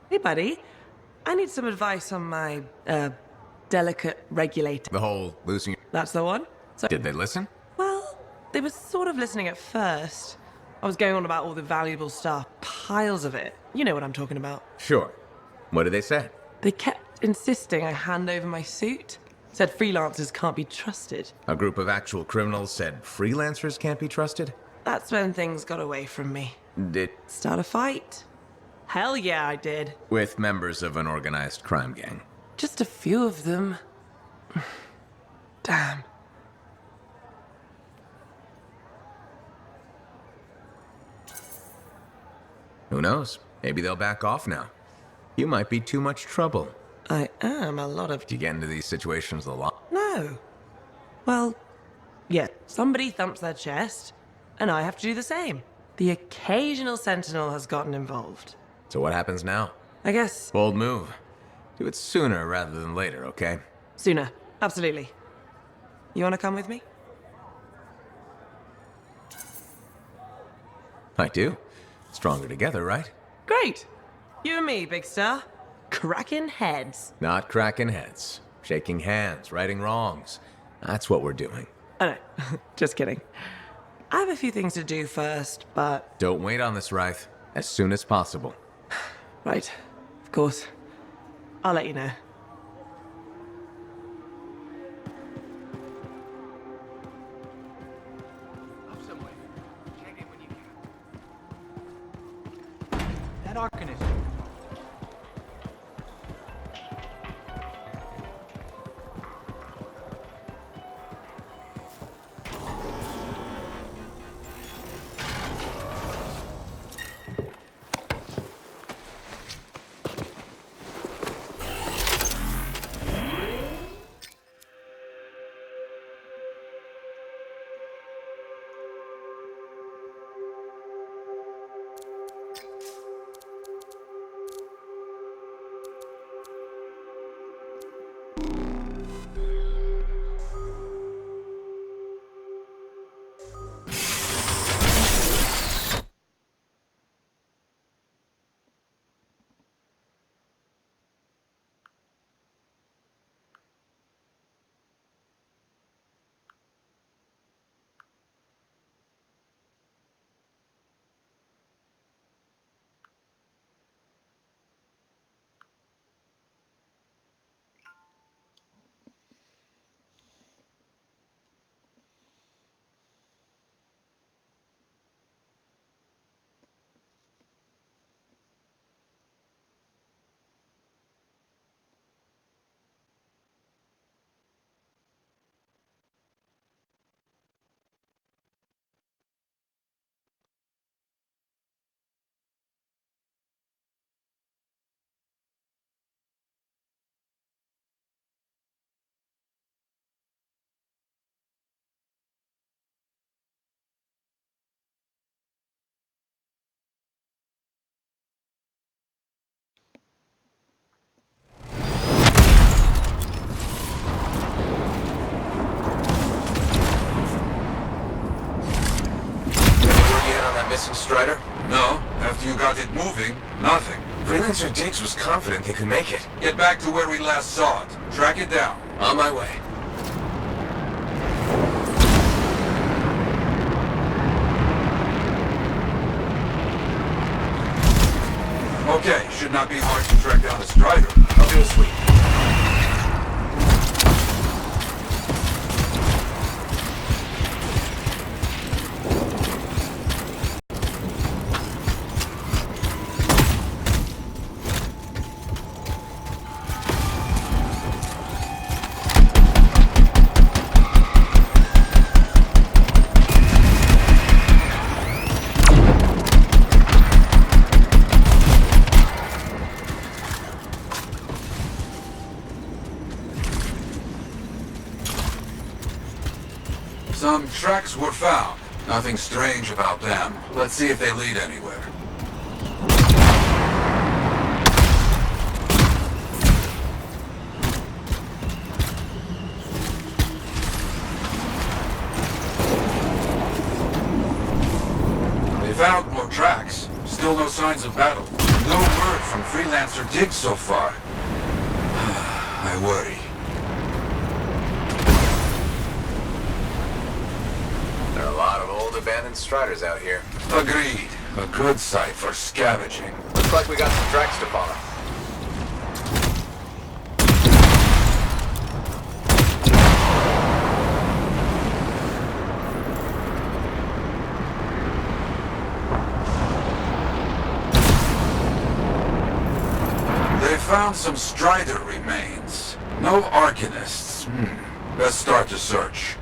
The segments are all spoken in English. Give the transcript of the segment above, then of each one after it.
Hey, buddy. I need some advice on my, delicate regulator. The whole losing... That's the one? So, Did they listen? well, they were sort of listening at first. I was going on about all the valuable stuff, piles of it. You know what I'm talking about. Sure. What did they say? They kept insisting I hand over my suit. Said freelancers can't be trusted. A group of actual criminals said freelancers can't be trusted? That's when things got away from me. Did... Start a fight? Hell yeah, I did. With members of an organized crime gang? Just a few of them. Damn. Who knows? Maybe they'll back off now. You might be too much trouble. I am a lot of... Do you get into these situations a lot? No. Well, yeah, somebody thumps their chest, and I have to do the same. The occasional sentinel has gotten involved. So what happens now? I guess... Bold move. Do it sooner rather than later, okay? Sooner. Absolutely. You want to come with me? I do. Stronger together, right? Great. You and me, big star. Cracking heads. Not cracking heads. Shaking hands, righting wrongs. That's what we're doing. I know. Just kidding. I have a few things to do first, but... Don't wait on this, Ryth. As soon as possible. Right. Of course. I'll let you know. That Arcanist. Missing Strider? No. After you got it moving, nothing. Freelancer Diggs was confident they could make it. Get back to where we last saw it. Track it down. On my way. Okay, should not be hard to track down the Strider. I'll do a sweep. Some tracks were found. Nothing strange about them. Let's see if they lead anywhere. They found more tracks. Still no signs of battle. No heard from freelancer Diggs so far. I worry. There are a lot of old abandoned striders out here. Agreed. A good site for scavenging. Looks like we got some tracks to follow. They found some Strider remains. No Arcanists. Let's start the search.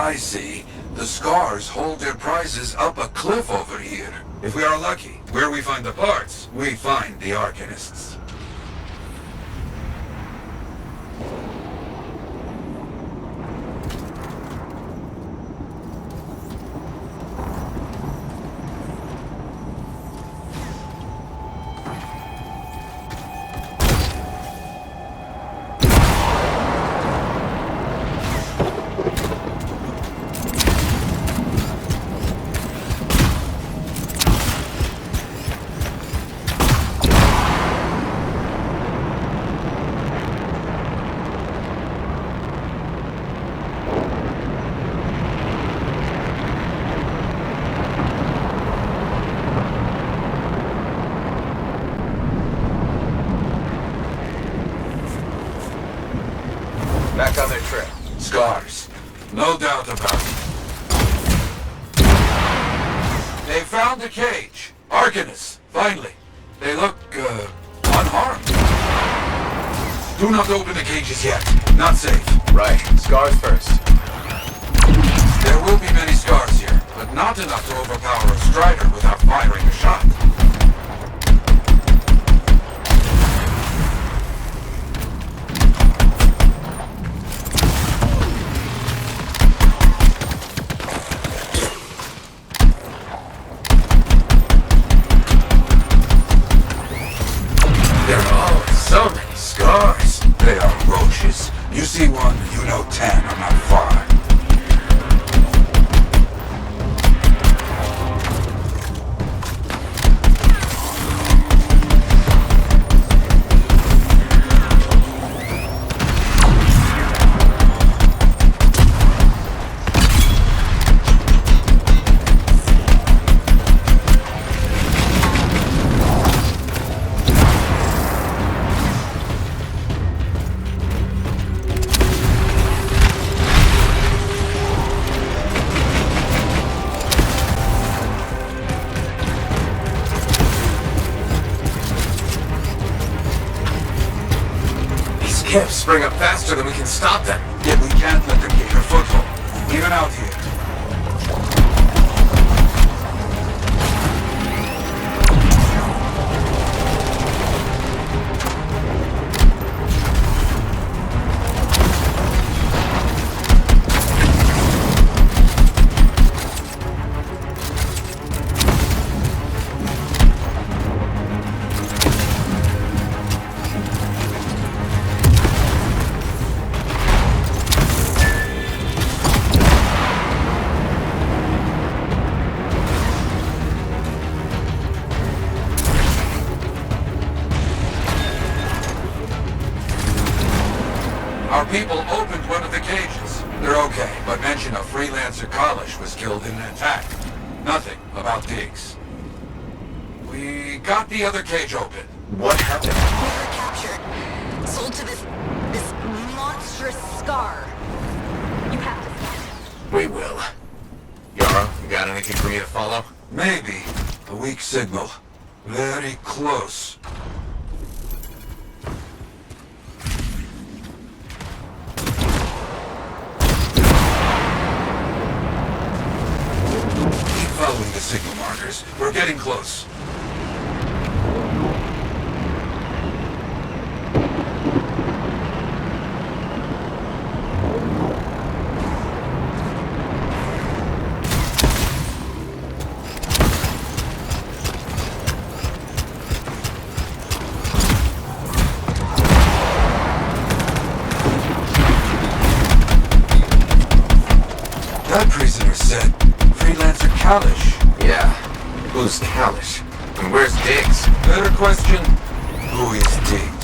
I see. The scars hold their prizes up a cliff over here. If we are lucky, where we find the parts, we find the Arcanists. Back on their trail. Scars. No doubt about it. They found the cage. Arcanists. Finally. They look, unharmed. Do not open the cages yet. Not safe. Right. Scars first. There will be many scars here, but not enough to overpower a Strider without firing a shot. So many scars. They are roaches. You see one, you know 10 are not far. Camps spring up faster than we can stop them. Yet we can't let them get a foothold, even out here. Our people opened one of the cages. They're okay, but mention of freelancer Kalish was killed in an attack. Nothing about Diggs. We got the other cage open. What happened? We were captured. Sold to this monstrous scar. You have to stop. We will. Yara, you got anything for me to follow? Maybe. A weak signal. Very close. the signal markers. We're getting close. That prisoner said Freelancer Kalish. Yeah. Who's Kalish? And where's Diggs? Better question, who is Diggs?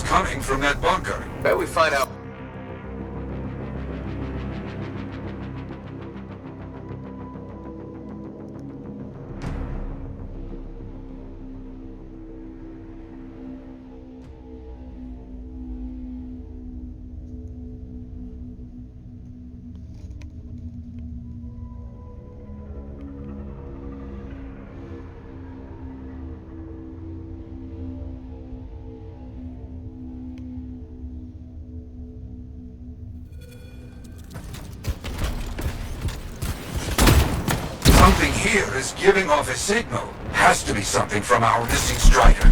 Coming from that bunker. Bet we find out. Something here is giving off a signal. Has to be something from our missing striker.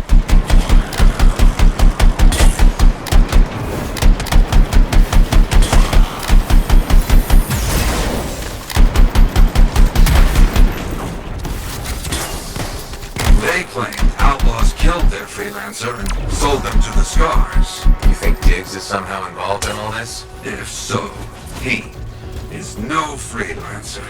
They claim outlaws killed their freelancer and sold them to the Scars. You think Diggs is somehow involved in all this? If so, he is no freelancer.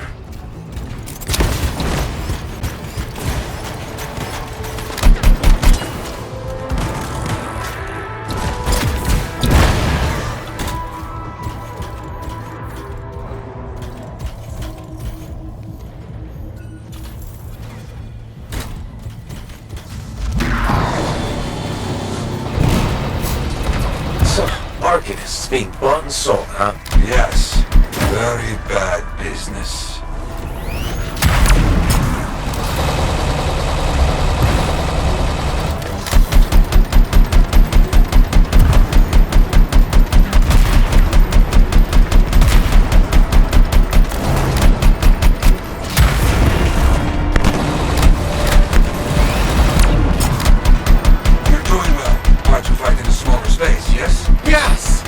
Arcanists being bought and sold, huh? Yes. Very bad business. You're doing well. Hard to fight in a smaller space, yes? Yes!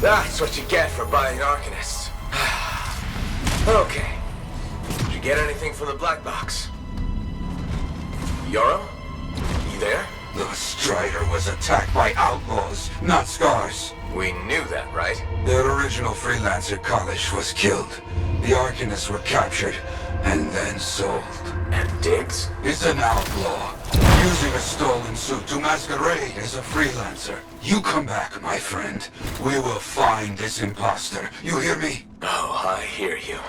That's what you get for buying Arcanists. Okay. Did you get anything from the black box? Yoro? You there? The Strider was attacked by outlaws, not scars. We knew that, right? Their original freelancer, Kalish, was killed. The Arcanists were captured, and then sold. And Diggs? Is an outlaw, using a stolen suit to masquerade as a freelancer. You come back, my friend. We will find this imposter. You hear me? Oh, I hear you.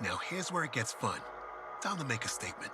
Now here's where it gets fun. Time to make a statement.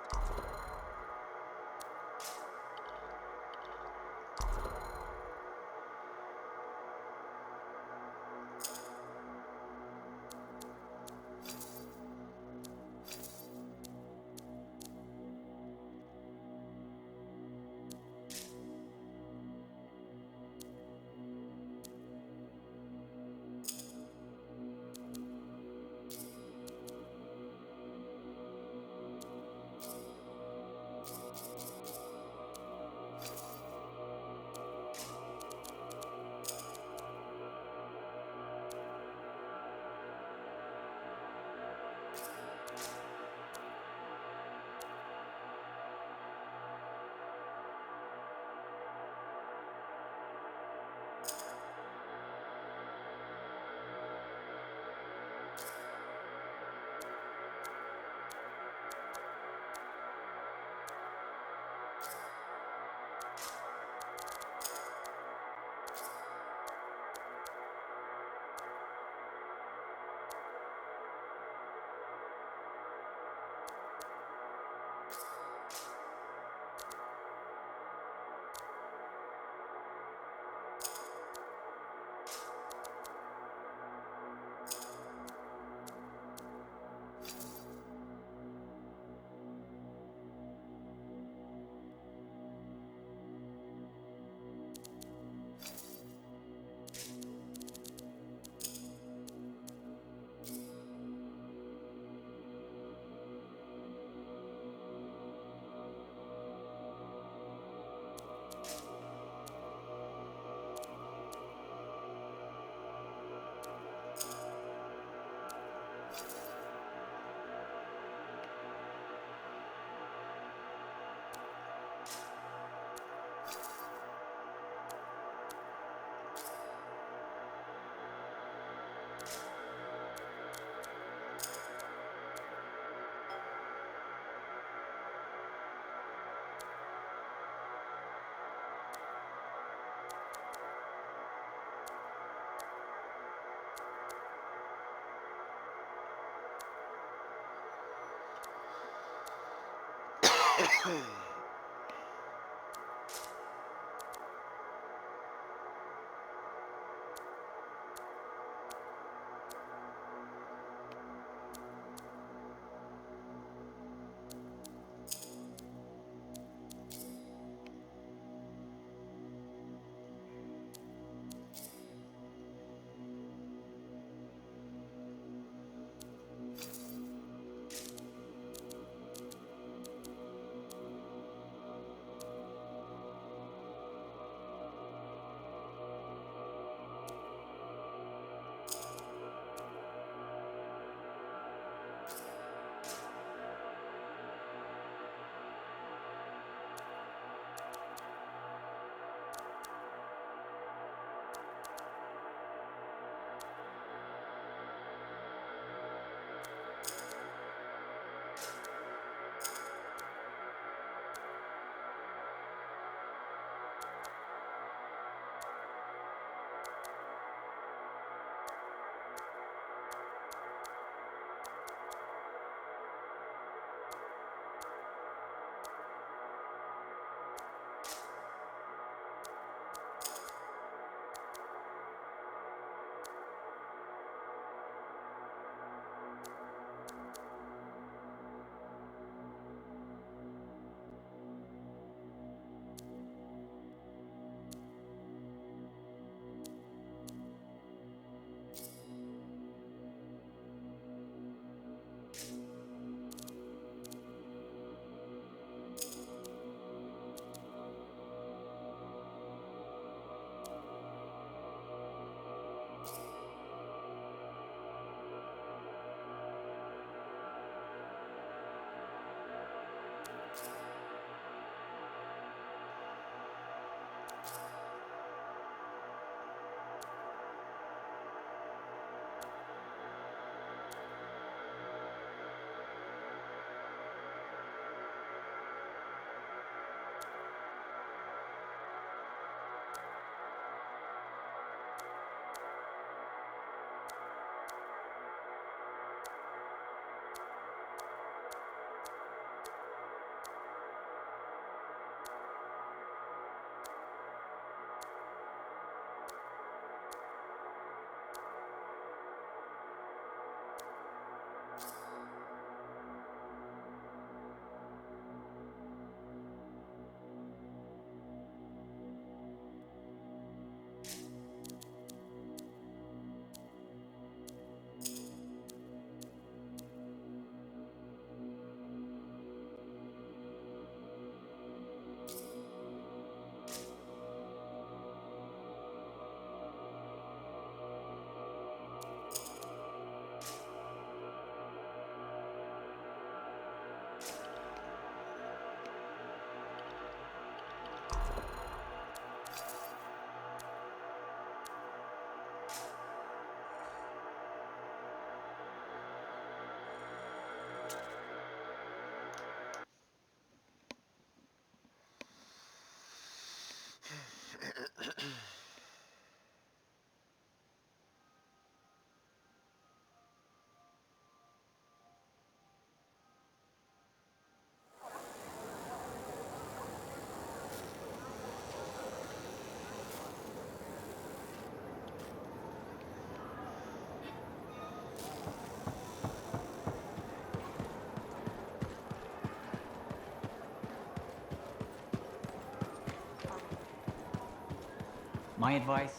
My advice?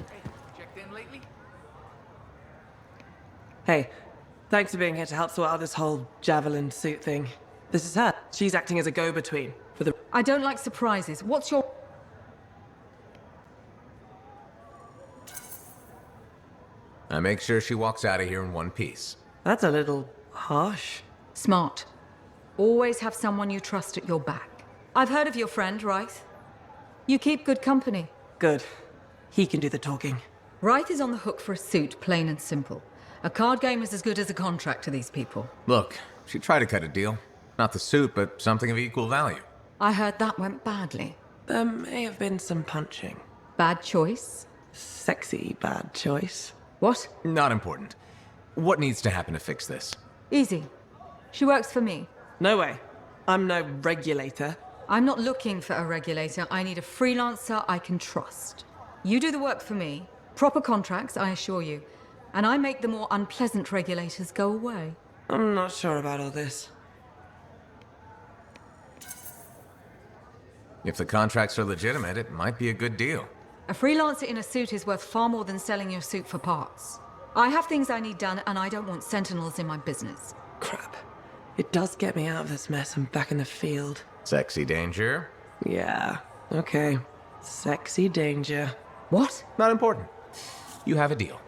Hey, checked in lately? Hey, thanks for being here to help sort out this whole javelin suit thing. This is her. She's acting as a go-between for the... I don't like surprises. What's your... I make sure she walks out of here in one piece. That's a little harsh. Smart. Always have someone you trust at your back. I've heard of your friend, Ryth. You keep good company. Good. He can do the talking. Ryth is on the hook for a suit, plain and simple. A card game is as good as a contract to these people. Look, she tried to cut a deal. Not the suit, but something of equal value. I heard that went badly. There may have been some punching. Bad choice? Sexy bad choice. What? Not important. What needs to happen to fix this? Easy. She works for me. No way. I'm no regulator. I'm not looking for a regulator. I need a freelancer I can trust. You do the work for me. Proper contracts, I assure you. And I make the more unpleasant regulators go away. I'm not sure about all this. If the contracts are legitimate, it might be a good deal. A freelancer in a suit is worth far more than selling your suit for parts. I have things I need done, and I don't want sentinels in my business. Crap. It does get me out of this mess and back in the field. Sexy danger? Yeah. Okay. Sexy danger. What? Not important. You have a deal.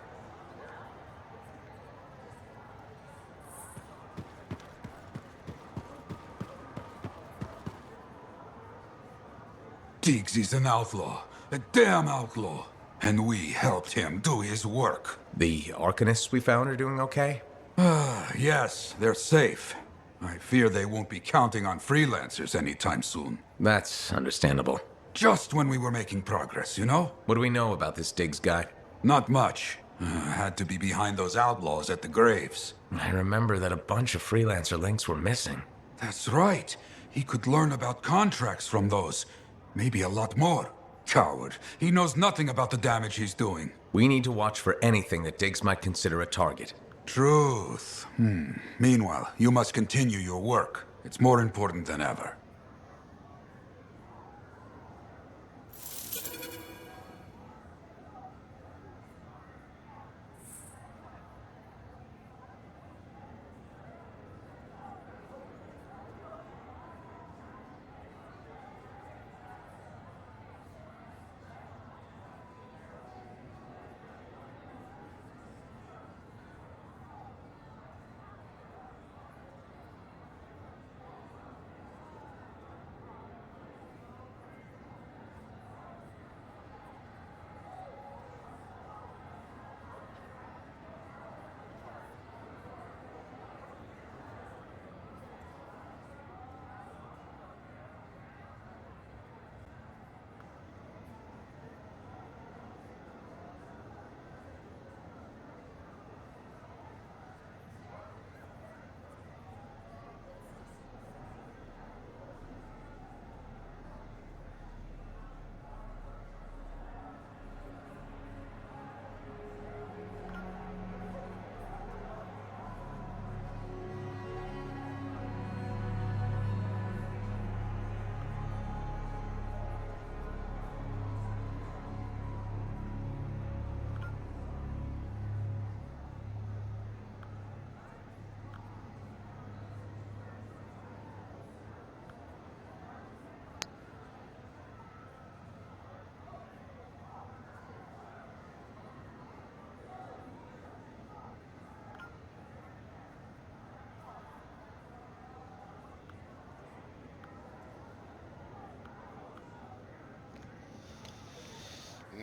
Diggs is an outlaw. A damn outlaw. And we helped him do his work. The Arcanists we found are doing okay? Yes, they're safe. I fear they won't be counting on freelancers anytime soon. That's understandable. Just when we were making progress, you know? What do we know about this Diggs guy? Not much. Had to be behind those outlaws at the graves. I remember that a bunch of freelancer links were missing. That's right. He could learn about contracts from those. Maybe a lot more. Coward. He knows nothing about the damage he's doing. We need to watch for anything that Diggs might consider a target. Truth. Meanwhile, you must continue your work. It's more important than ever.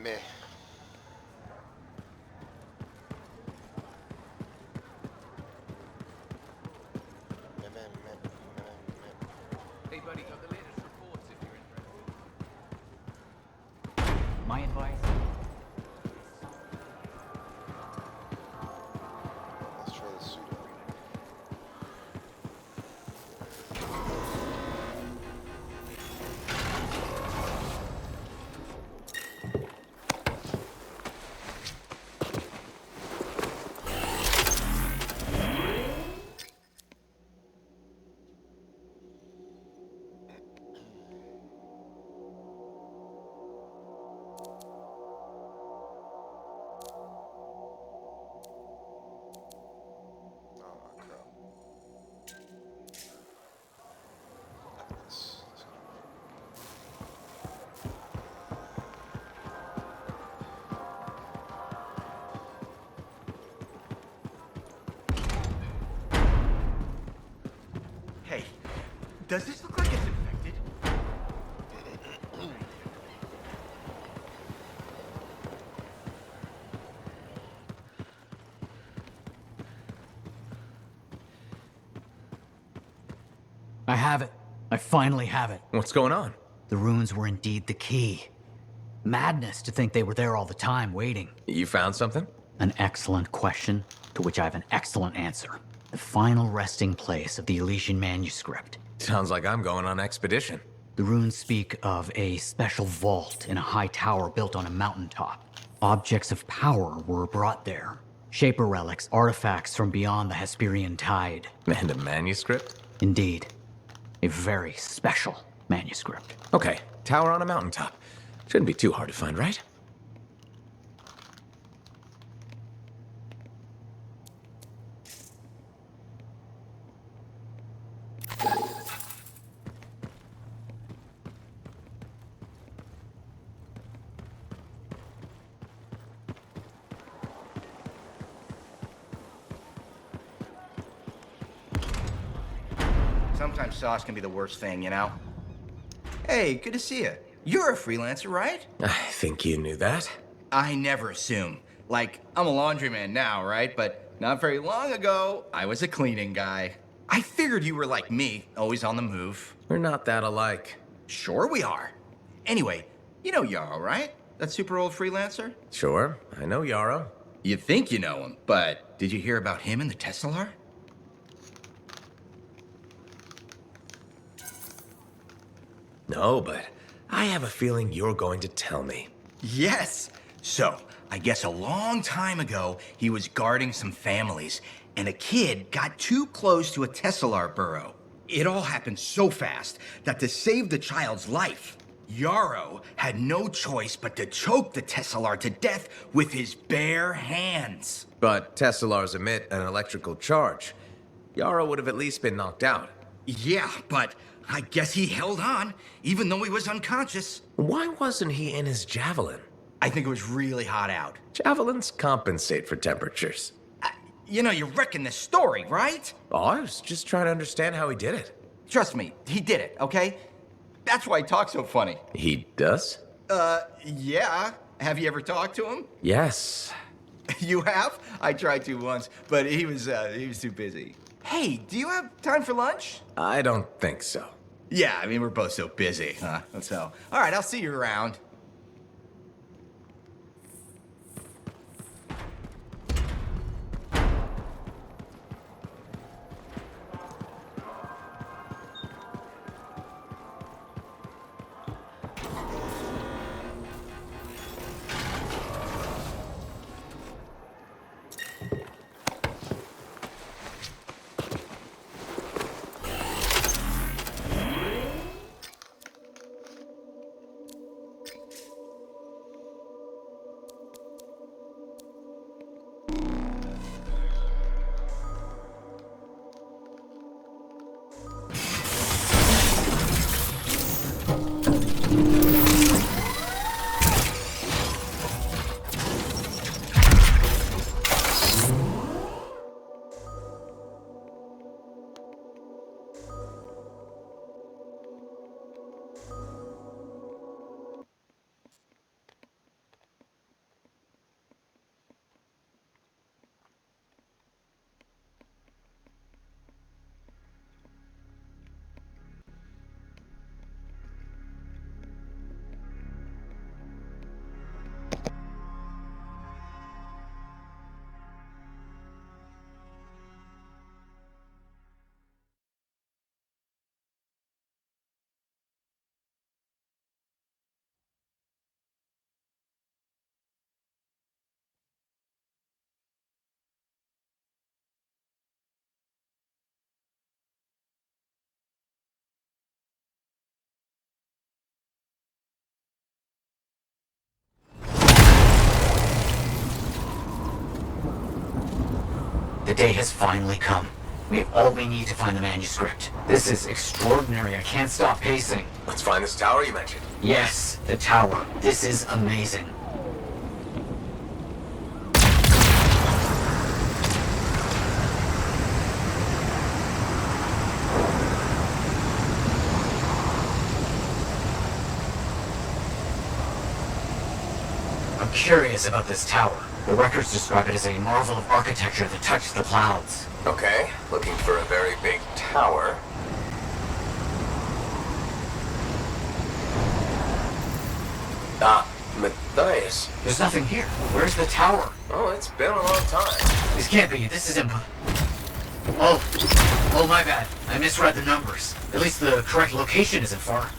Meh. Hey, buddy, got the latest reports if you're interested. My advice? Let's try the suit out. Does this look like it's infected? I have it. I finally have it. What's going on? The runes were indeed the key. Madness to think they were there all the time, waiting. You found something? An excellent question, to which I have an excellent answer. The final resting place of the Elysian manuscript. Sounds like I'm going on expedition. The runes speak of a special vault in a high tower built on a mountaintop. Objects of power were brought there. Shaper relics, artifacts from beyond the Hesperian tide. And a manuscript? Indeed. A very special manuscript. Okay, tower on a mountaintop. Shouldn't be too hard to find, right? Sometimes sauce can be the worst thing, you know? Hey, good to see you. You're a freelancer, right? I think you knew that. I never assume. Like, I'm a laundryman now, right? But not very long ago, I was a cleaning guy. I figured you were like me, always on the move. We're not that alike. Sure we are. Anyway, you know Yarrow, right? That super old freelancer? Sure, I know Yarrow. You think you know him, but did you hear about him and the Teslar? No, but I have a feeling you're going to tell me. Yes. So, I guess a long time ago, he was guarding some families, and a kid got too close to a Teslar burrow. It all happened so fast that to save the child's life, Yarrow had no choice but to choke the Teslar to death with his bare hands. But Teslars emit an electrical charge. Yarrow would have at least been knocked out. Yeah, but I guess he held on, even though he was unconscious. Why wasn't he in his javelin? I think it was really hot out. Javelins compensate for temperatures. You know, you're wrecking this story, right? Oh, I was just trying to understand how he did it. Trust me, he did it, okay? That's why he talks so funny. He does? Yeah. Have you ever talked to him? Yes. You have? I tried to once, but he was too busy. Hey, do you have time for lunch? I don't think so. Yeah, I mean, we're both so busy, huh? So, all right, I'll see you around. The day has finally come. We have all we need to find the manuscript. This is extraordinary. I can't stop pacing. Let's find this tower you mentioned. Yes, the tower. This is amazing. curious about this tower. The records describe it as a marvel of architecture that touches the clouds. Okay, looking for a very big tower. Ah, Matthias. There's nothing here. Where's the tower? Oh, it's been a long time. This can't be it. This is Oh, my bad. I misread the numbers. At least the correct location isn't far.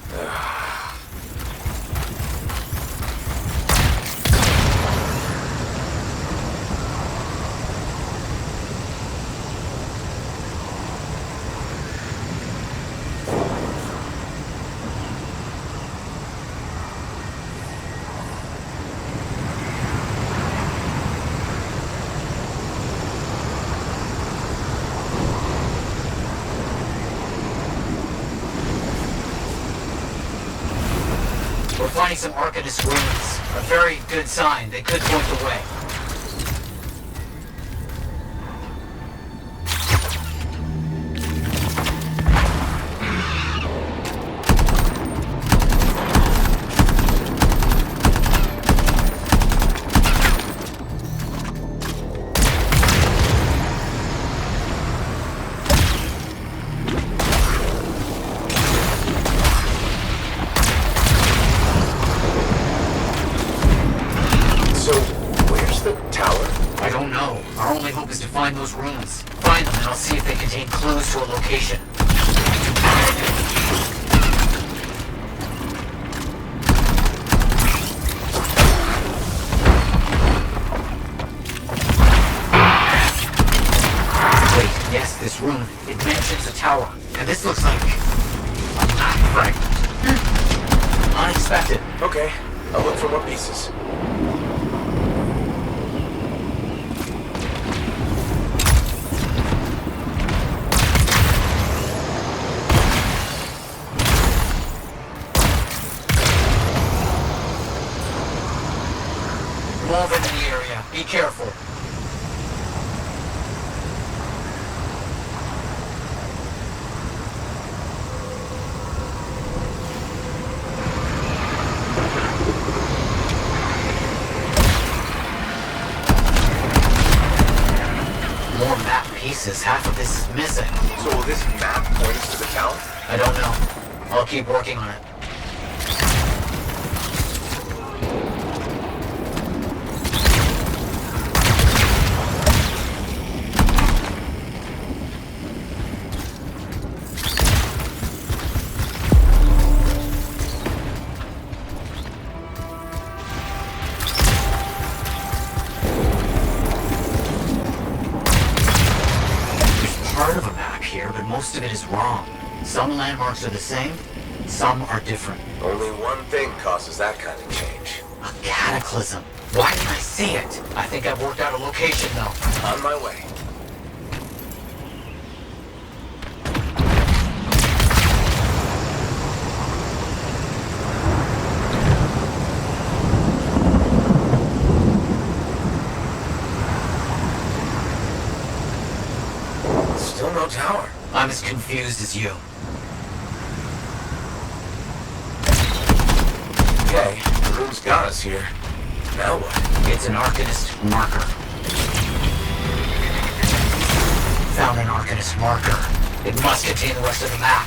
We're finding some Arcanist ruins. A very good sign. They could point the way. I don't know. Our only hope is to find those ruins. Find them and I'll see if they contain clues to a location. Wait, yes, this rune. It mentions a tower. And this looks like a map fragment. Unexpected. Okay, I'll look for more pieces. Moving in the area. Be careful. More map pieces. Half of this is missing. So will this map point us to the tower? I don't know. I'll keep working on it. Part of a map here, but most of it is wrong. Some landmarks are the same, some are different. Only one thing causes that kind of change. A cataclysm. Why didn't I see it? I think I've worked out a location though. On my way. Still no tower. I'm as confused as you. Okay, the room's got us here. Now what? It's an Arcanist marker. Found an Arcanist marker. It must contain the rest of the map.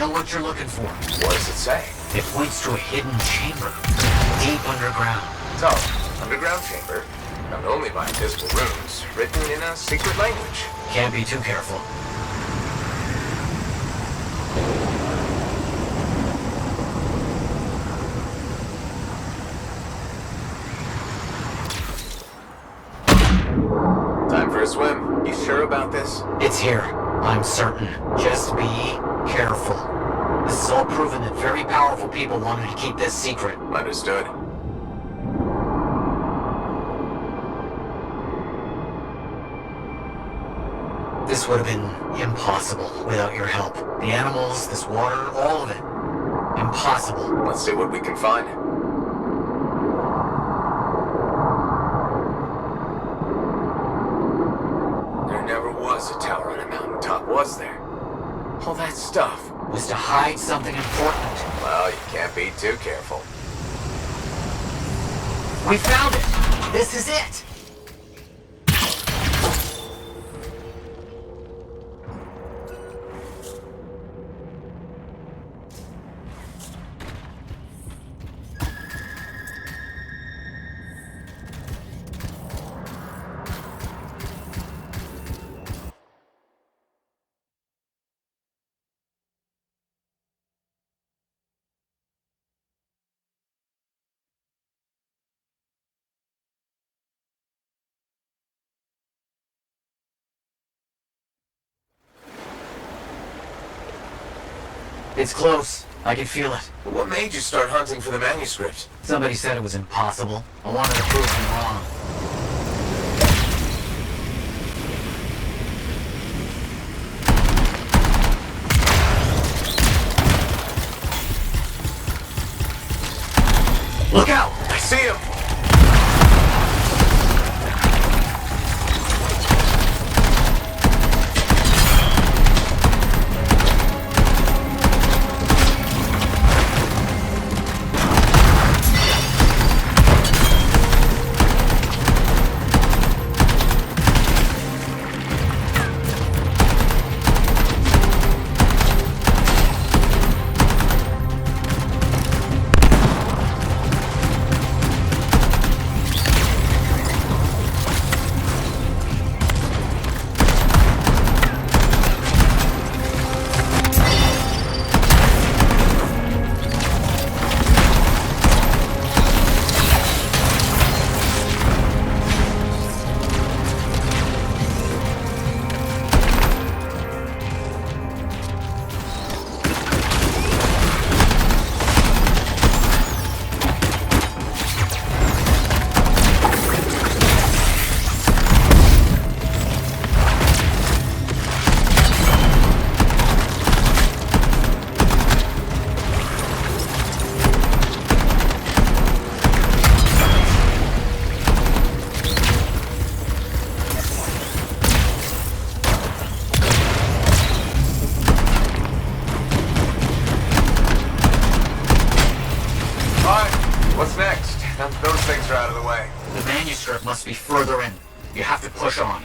know what you're looking for. What does it say? It points to a hidden chamber, deep underground. So, underground chamber, not only by invisible runes, written in a secret language. Can't be too careful. Time for a swim. You sure about this? It's here. I'm certain. Just be careful. This is all proven that very powerful people wanted to keep this secret. Understood. This would have been impossible without your help. The animals, this water, all of it. Impossible. Let's see what we can find. There never was a tower on a mountaintop, was there? All that stuff Was to hide something important. Well, you can't be too careful. We found it! This is it! It's close. I can feel it. What made you start hunting for the manuscript? Somebody said it was impossible. I wanted to prove them wrong. Look out! I see him! What's next? Now that those things are out of the way. The manuscript must be further in. You have to push on.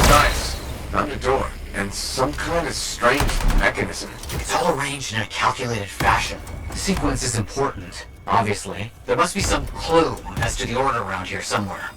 Nice. Found a door. And some kind of strange mechanism. It's all arranged in a calculated fashion. The sequence is important, obviously. There must be some clue as to the order around here somewhere.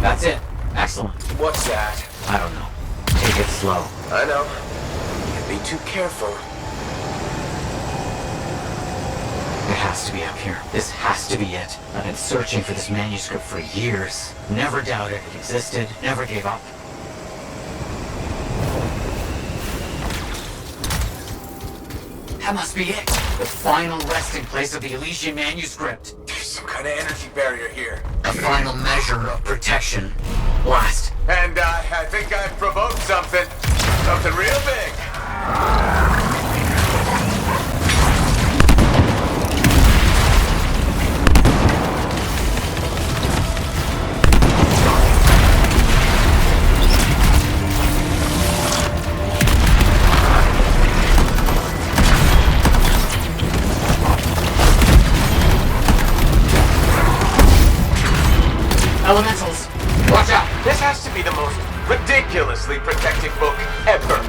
That's it. Excellent. What's that? I don't know. Take it slow. I know. Can't be too careful. It has to be up here. This has to be it. I've been searching for this manuscript for years. Never doubted it existed. Never gave up. That must be it. The final resting place of the Elysian manuscript. There's some kind of energy barrier here. A final measure of protection. Blast. And I think I've provoked something. Something real big. 3, Elementals, watch out! This has to be the most ridiculously protected book ever.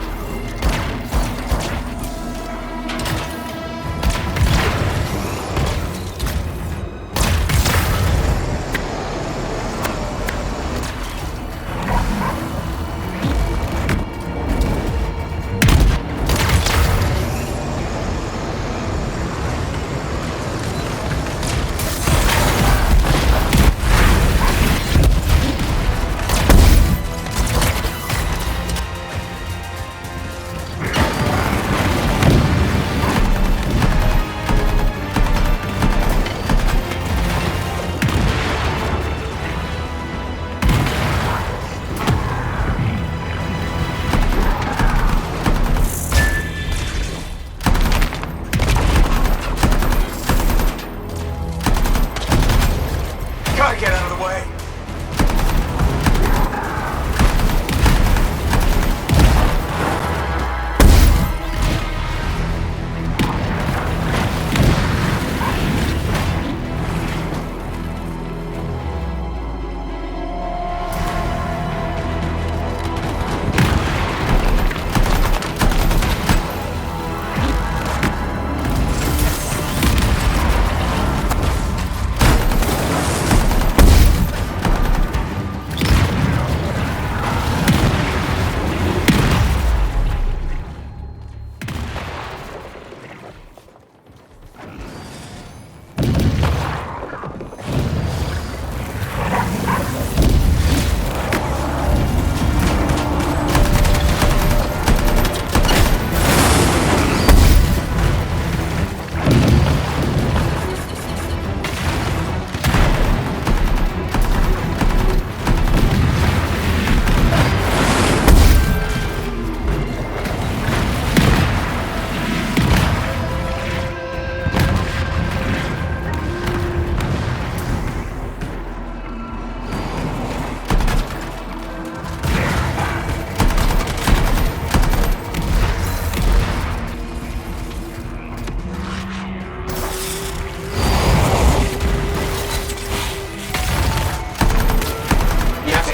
Gotta get out of the way.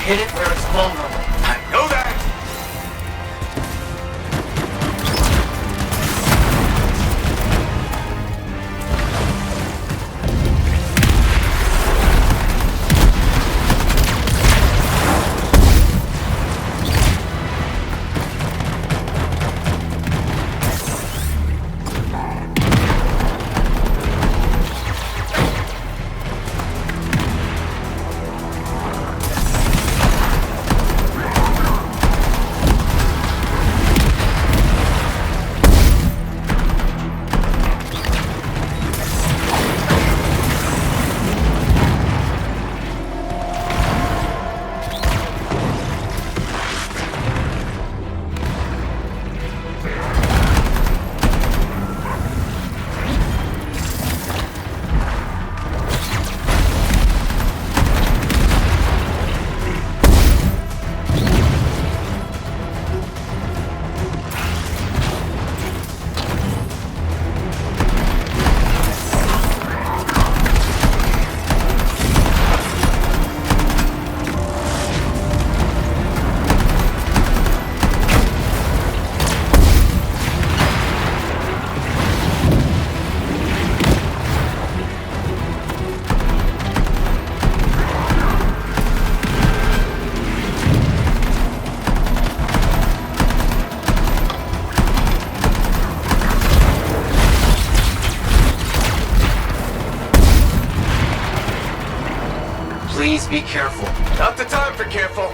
Hit it where it's vulnerable. I know that! Please be careful. Not the time for careful.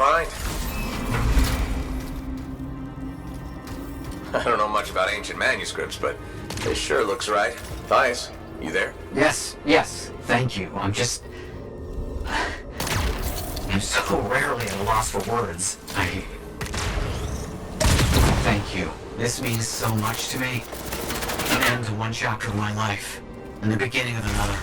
find. I don't know much about ancient manuscripts, but this sure looks right. Thais, you there? Yes, thank you. I'm so rarely at a loss for words. Thank you. This means so much to me. An end to one chapter of my life, and the beginning of another.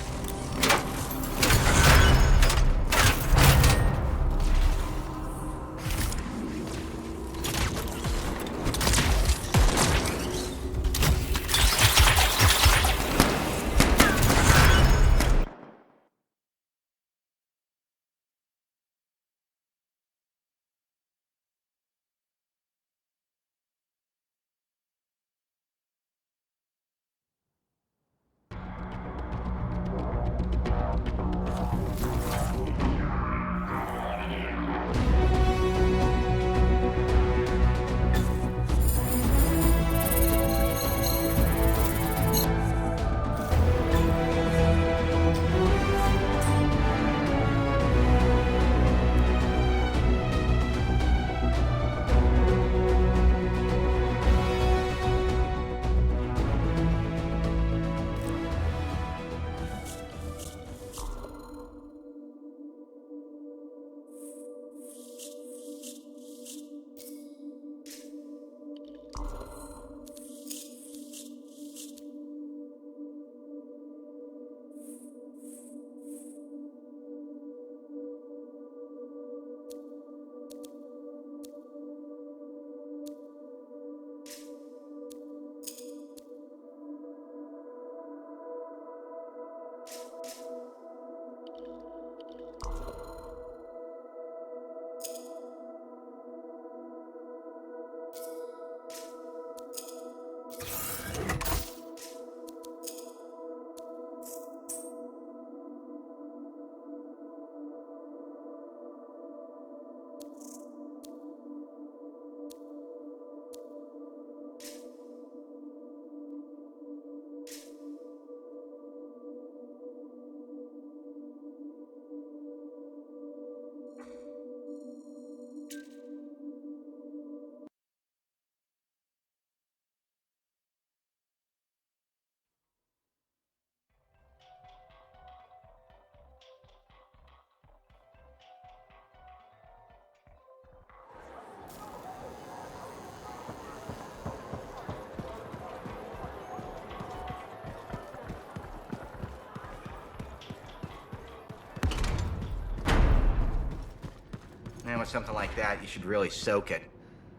And with something like that, you should really soak it.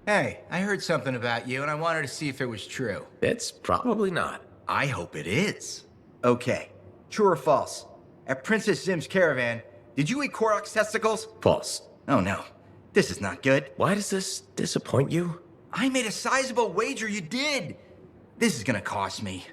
Hey, I heard something about you, and I wanted to see if it was true. It's probably not. I hope it is. Okay, true or false? At Princess Zim's caravan, did you eat Korok's testicles? False. Oh no, this is not good. Why does this disappoint you? I made a sizable wager you did. This is gonna cost me.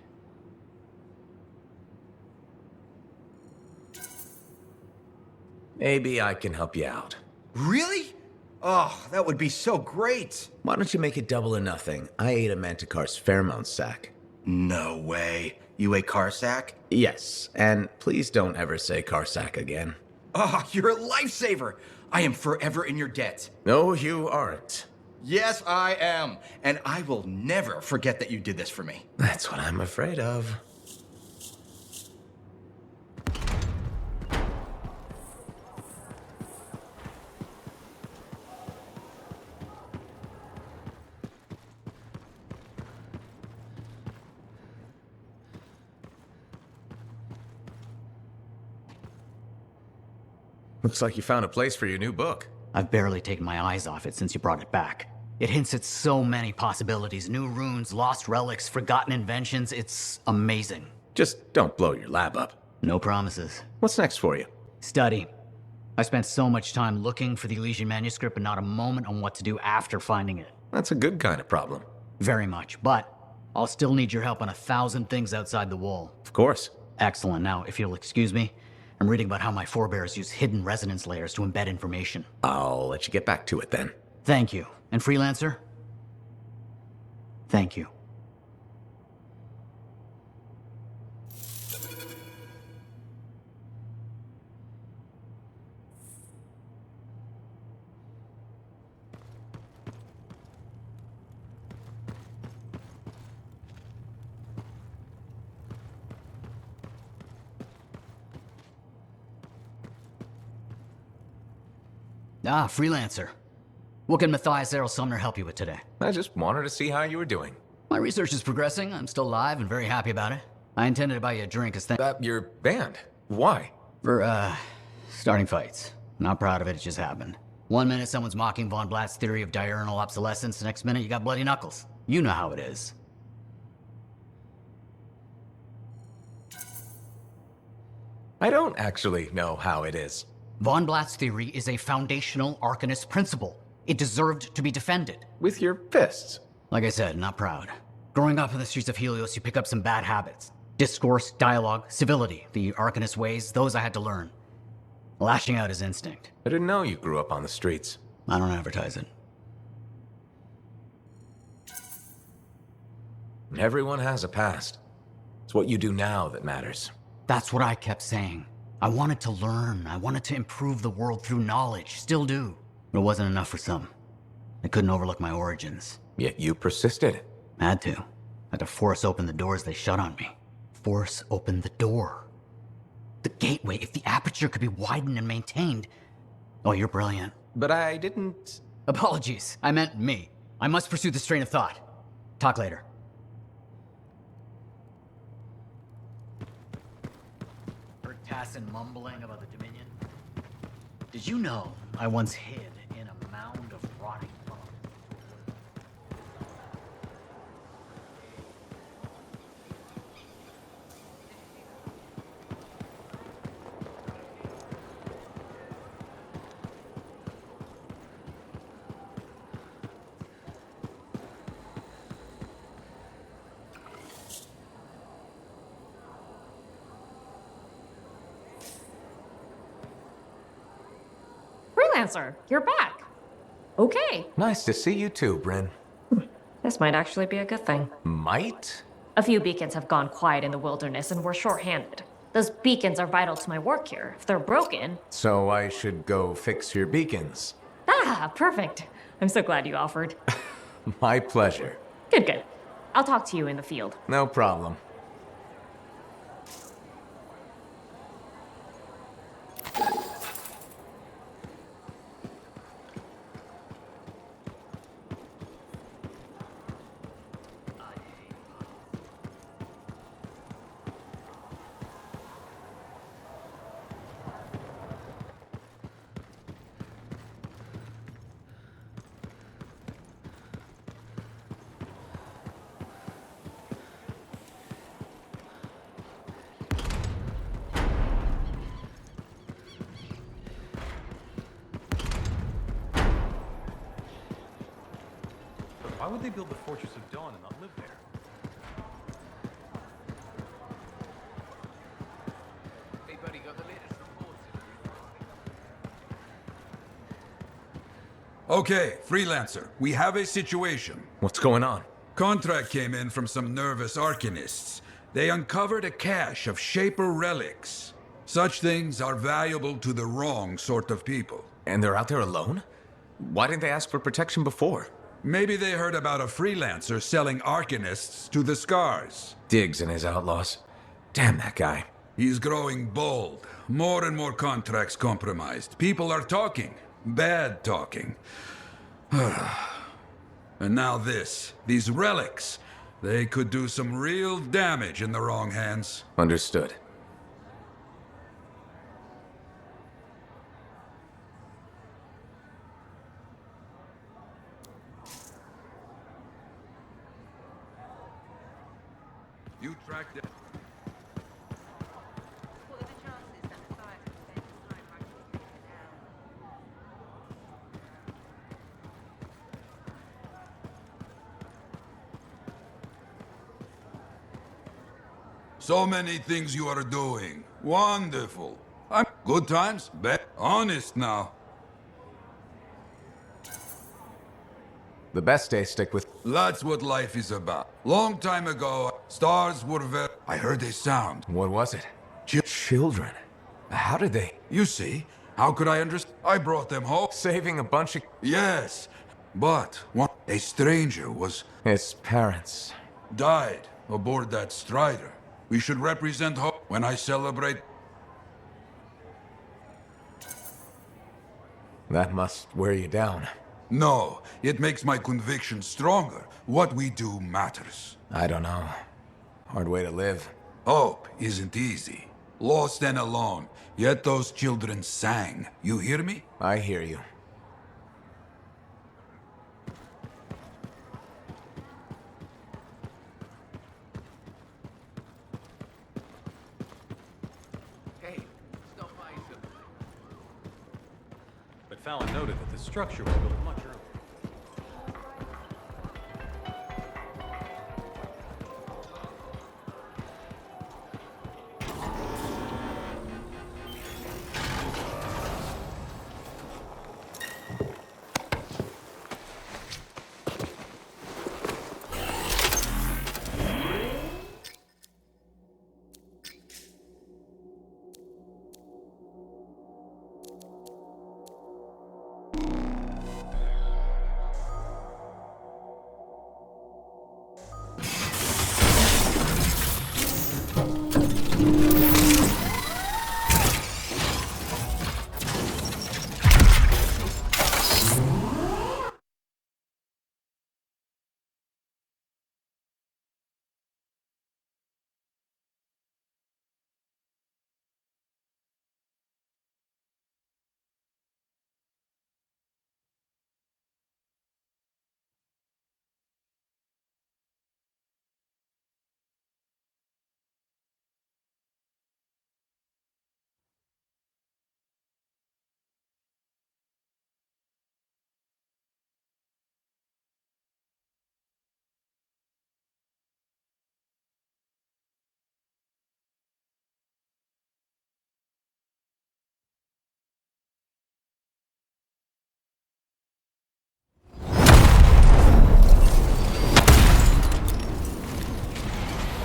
Maybe I can help you out. Really? Oh, that would be so great. Why don't you make it double or nothing? I ate a Manticar's Fairmount sack. No way. You ate Karsak? Yes, and please don't ever say Karsak again. Oh, you're a lifesaver. I am forever in your debt. No, you aren't. Yes, I am. And I will never forget that you did this for me. That's what I'm afraid of. Looks like you found a place for your new book. I've barely taken my eyes off it since you brought it back. It hints at so many possibilities. New runes, lost relics, forgotten inventions. It's amazing. Just don't blow your lab up. No promises. What's next for you? Study. I spent so much time looking for the Elysian manuscript, but not a moment on what to do after finding it. That's a good kind of problem. Very much, but I'll still need your help on 1,000 things outside the wall. Of course. Excellent. Now, if you'll excuse me, I'm reading about how my forebears use hidden resonance layers to embed information. I'll let you get back to it then. Thank you. And Freelancer? Thank you. Ah, freelancer. What can Matthias Errol Sumner help you with today? I just wanted to see how you were doing. My research is progressing. I'm still alive and very happy about it. I intended to buy you a drink as thanks Your band? Why? for, starting fights. Not proud of it, it just happened. 1 minute someone's mocking Von Blatt's theory of diurnal obsolescence, next minute you got bloody knuckles. You know how it is. I don't actually know how it is. Von Blatt's theory is a foundational Arcanist principle. It deserved to be defended. With your fists. Like I said, not proud. Growing up in the streets of Helios, you pick up some bad habits. Discourse, dialogue, civility, the Arcanist ways, those I had to learn. Lashing out is instinct. I didn't know you grew up on the streets. I don't advertise it. Everyone has a past. It's what you do now that matters. That's what I kept saying. I wanted to learn. I wanted to improve the world through knowledge. Still do. But it wasn't enough for some. I couldn't overlook my origins. Yet you persisted. Had to. Had to force open the doors they shut on me. Force open the door. The gateway, if the aperture could be widened and maintained. Oh, you're brilliant. But I didn't... Apologies. I meant me. I must pursue this train of thought. Talk later. Heard Tassin mumbling about the Dominion? Did you know I once hid in a mound of rotting bones? Freelancer, you're back. Okay. Nice to see you too, Bryn. This might actually be a good thing. Might? A few beacons have gone quiet in the wilderness and we're short-handed. Those beacons are vital to my work here. If they're broken... So I should go fix your beacons. Ah, perfect. I'm so glad you offered. My pleasure. Good, good. I'll talk to you in the field. No problem. Why would they build the Fortress of Dawn and not live there? Hey, buddy, got the latest reports. Okay, freelancer, we have a situation. What's going on? Contract came in from some nervous Arcanists. They uncovered a cache of Shaper relics. Such things are valuable to the wrong sort of people. And they're out there alone? Why didn't they ask for protection before? Maybe they heard about a freelancer selling Arcanists to the Scars. Diggs and his outlaws. Damn that guy. He's growing bold. More and more contracts compromised. People are talking. Bad talking. And now this. These relics. They could do some real damage in the wrong hands. Understood. You tracked it. So many things you are doing. Wonderful. I'm good times, bet. Honest now. The best days stick with... That's what life is about. Long time ago, stars were very... I heard a sound. What was it? Children. How did they... You see, how could I understand? I brought them home. Saving a bunch of... Yes, but one... A stranger was... His parents. Died aboard that Strider. We should represent hope when I celebrate... That must wear you down. No, it makes my conviction stronger. What we do matters. I don't know. Hard way to live. Hope isn't easy. Lost and alone. Yet those children sang. You hear me? I hear you. Hey, stop by something. But Fallon noted that the structure was built much earlier.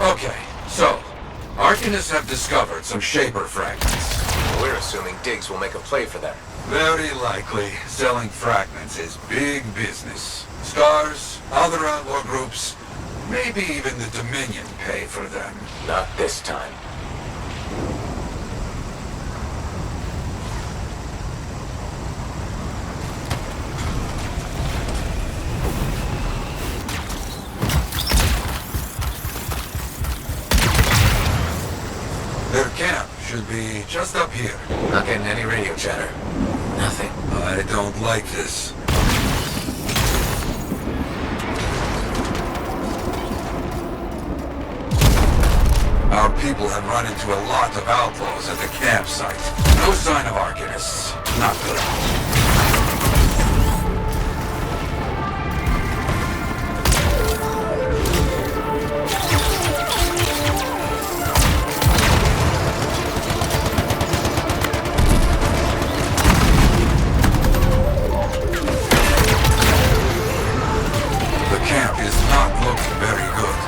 Okay, so, Arcanists have discovered some Shaper fragments. We're assuming Diggs will make a play for them. Very likely, selling fragments is big business. Scars, other outlaw groups, maybe even the Dominion pay for them. Not this time. Their camp should be just up here. Not getting any radio chatter. Nothing. I don't like this. Our people have run into a lot of outlaws at the campsite. No sign of Arcanists. Not good. The camp is not looking very good.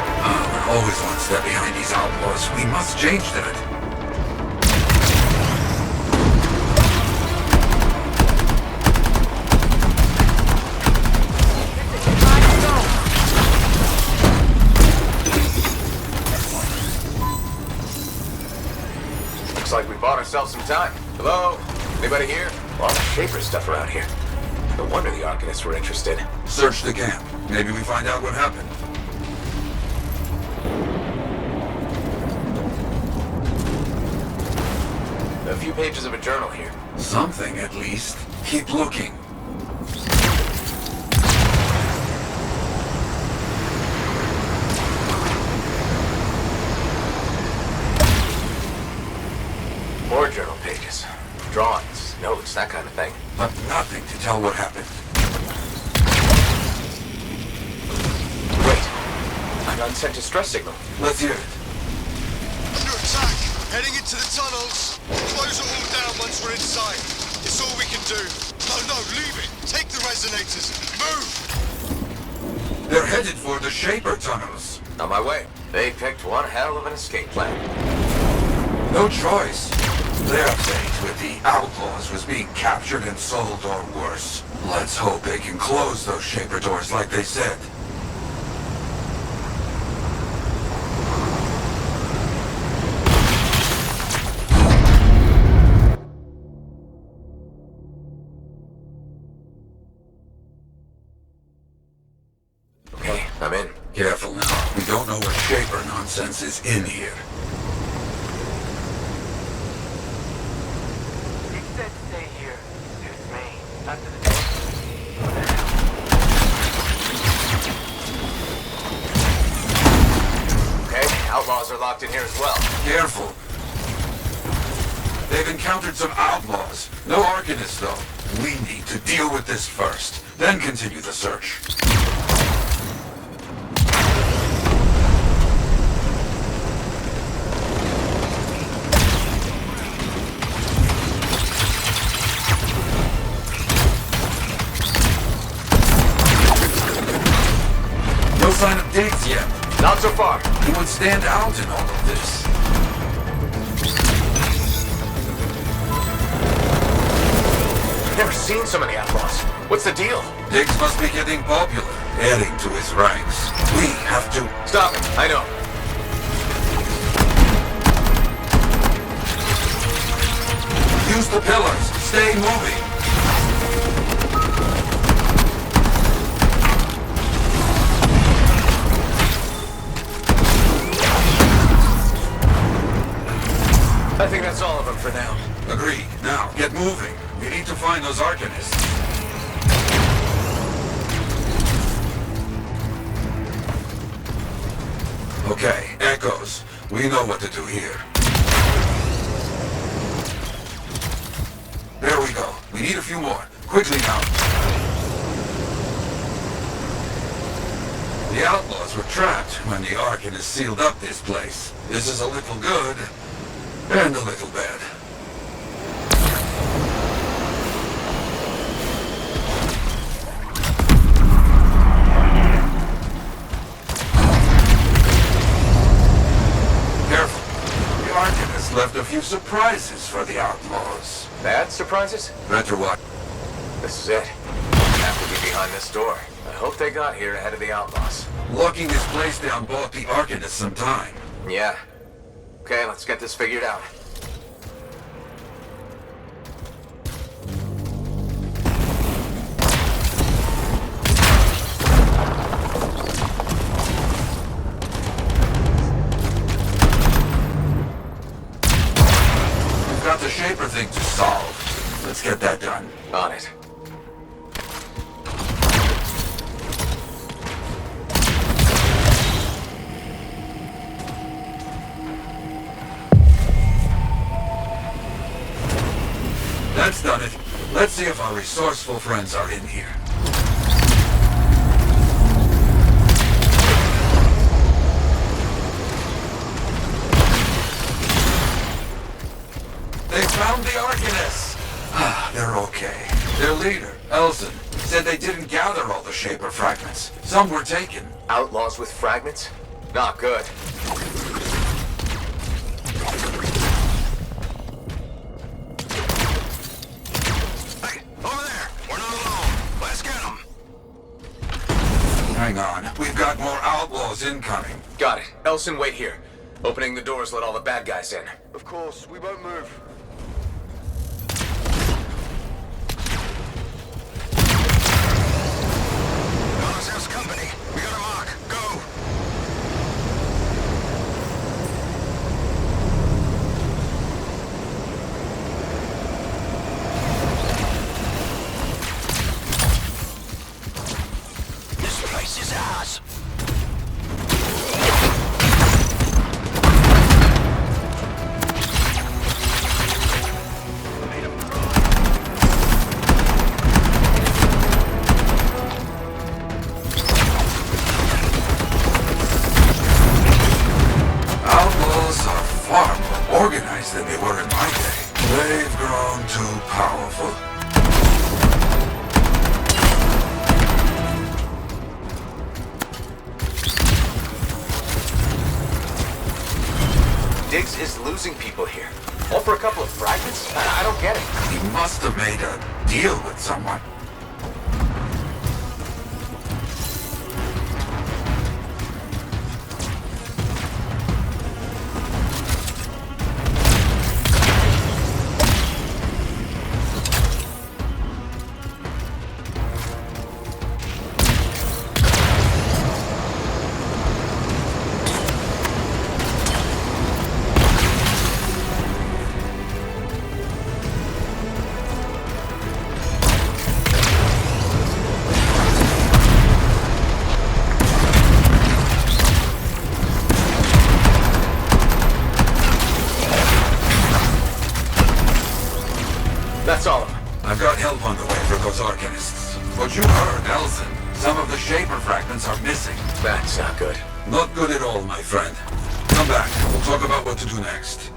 We're always one step behind these outlaws. We must change that. Looks like we bought ourselves some time. Hello? Anybody here? A lot of Shaper stuff around here. No wonder the Arcanists were interested. Search the camp. Maybe we find out what happened. A few pages of a journal here. Something, at least. Keep looking. More journal pages. Drawings, notes, that kind of thing. But nothing to tell what happened. Wait. An unsent distress signal. Let's hear it. Under attack! Heading into the tunnels! Close it all down once we're inside. It's all we can do. No, leave it! Take the resonators! Move! They're headed for the Shaper tunnels. On my way. They picked one hell of an escape plan. No choice. Their fate with the outlaws was being captured and sold or worse. Let's hope they can close those Shaper doors like they said. I'm in. Careful now. We don't know what Shaper nonsense is in here. He said stay here. Suits me. After the door. Okay, outlaws are locked in here as well. Careful. They've encountered some outlaws. No Arcanists, though. We need to deal with this first, then continue the search. No sign of Diggs yet. Not so far. He would stand out in all of this. Never seen so many outlaws. What's the deal? Diggs must be getting popular, adding to his ranks. We have to... Stop him. I know. Use the pillars. Stay moving. I think that's all of them for now. Agreed. Now, get moving. We need to find those Arcanists. Okay, Echoes. We know what to do here. There we go. We need a few more. Quickly now. The outlaws were trapped when the Arcanists sealed up this place. This is a little good, and a little bad. Left a few surprises for the outlaws. Bad surprises? Better what? This is it. Have to be behind this door. I hope they got here ahead of the outlaws. Locking this place down bought the Arcanists some time. Yeah. Okay, let's get this figured out. Got the Shaper thing to solve. Let's get that done. On it. That's done it. Let's see if our resourceful friends are in here. They found the Arcanists! They're okay. Their leader, Elson, said they didn't gather all the Shaper fragments. Some were taken. Outlaws with fragments? Not good. Hey, over there! We're not alone. Let's get them. Hang on. We've got more outlaws incoming. Got it. Elson, wait here. Opening the doors let all the bad guys in. Of course, we won't move. House company. We got a mark. Go! This place is ours. Outlaws are far more organized than they were in my day. They've grown too powerful. Diggs is losing people here. All for a couple of fragments? I don't get it. He must have made a deal with someone. got help on the way for those Arcanists. But you heard Nelson. Some of the Shaper fragments are missing. That's not good. Not good at all, my friend. Come back. We'll talk about what to do next.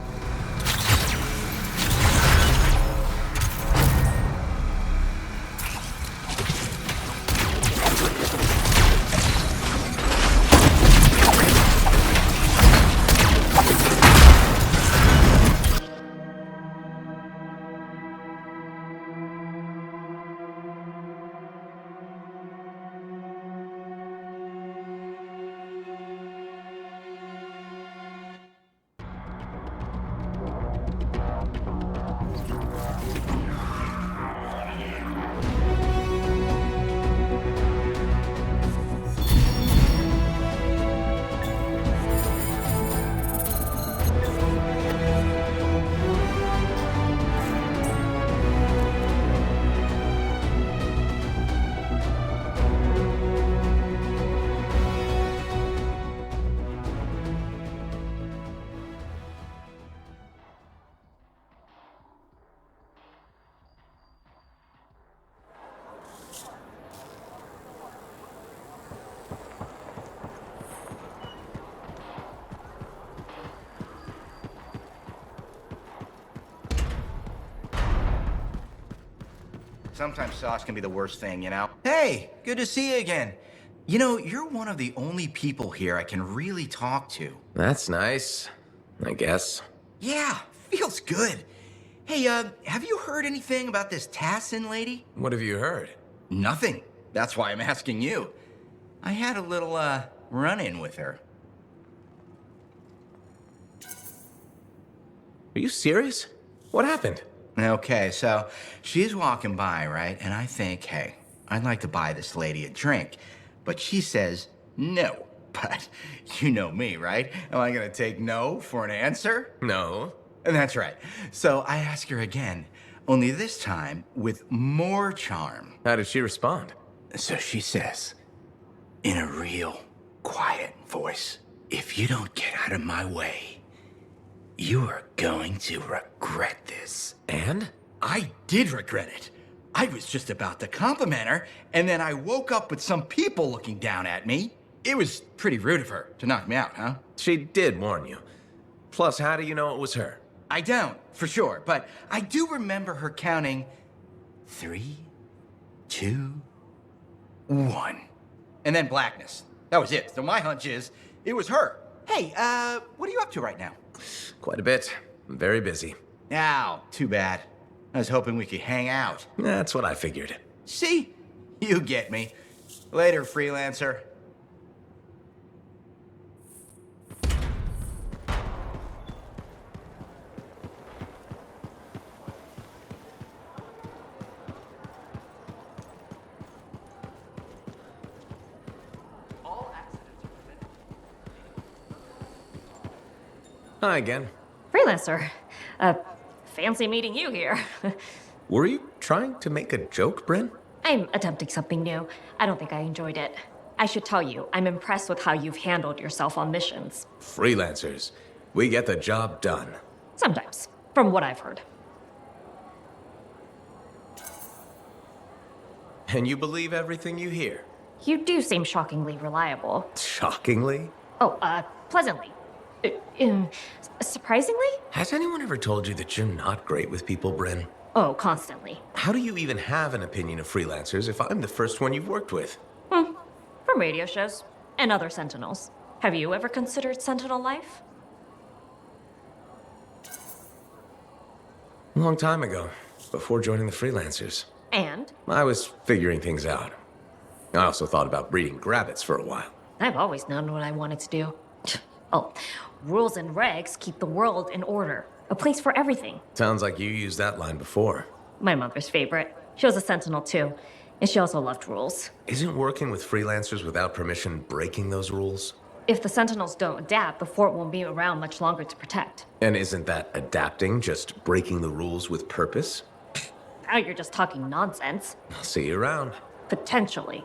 Sometimes sauce can be the worst thing, you know? Hey, good to see you again. You know, you're one of the only people here I can really talk to. That's nice, I guess. Yeah, feels good. Hey, have you heard anything about this Tassin lady? What have you heard? Nothing. That's why I'm asking you. I had a little, run-in with her. Are you serious? What happened? Okay, so she's walking by, right? And I think, hey, I'd like to buy this lady a drink. But she says no. But you know me, right? Am I gonna take no for an answer? No. And that's right. So I ask her again, only this time with more charm. How did she respond? So she says, in a real quiet voice, if you don't get out of my way, you are going to regret this. And? I did regret it. I was just about to compliment her, and then I woke up with some people looking down at me. It was pretty rude of her to knock me out, huh? She did warn you. Plus, how do you know it was her? I don't, for sure, but I do remember her counting 3, 2, 1. And then blackness. That was it. So my hunch is, it was her. Hey, what are you up to right now? Quite a bit. I'm very busy. Ow, too bad. I was hoping we could hang out. That's what I figured. See? You get me. Later, freelancer. Hi again. Freelancer. Fancy meeting you here. Were you trying to make a joke, Bryn? I'm attempting something new. I don't think I enjoyed it. I should tell you, I'm impressed with how you've handled yourself on missions. Freelancers. We get the job done. Sometimes, from what I've heard. And you believe everything you hear? You do seem shockingly reliable. Shockingly? Oh, pleasantly. Surprisingly? Has anyone ever told you that you're not great with people, Bryn? Oh, constantly. How do you even have an opinion of freelancers if I'm the first one you've worked with? From radio shows and other Sentinels. Have you ever considered Sentinel life? A long time ago, before joining the freelancers. And? I was figuring things out. I also thought about breeding grabbits for a while. I've always known what I wanted to do. Oh, rules and regs keep the world in order. A place for everything. Sounds like you used that line before. My mother's favorite. She was a Sentinel too, and she also loved rules. Isn't working with freelancers without permission breaking those rules? If the Sentinels don't adapt, the fort won't be around much longer to protect. And isn't that adapting just breaking the rules with purpose? Now you're just talking nonsense. I'll see you around. Potentially.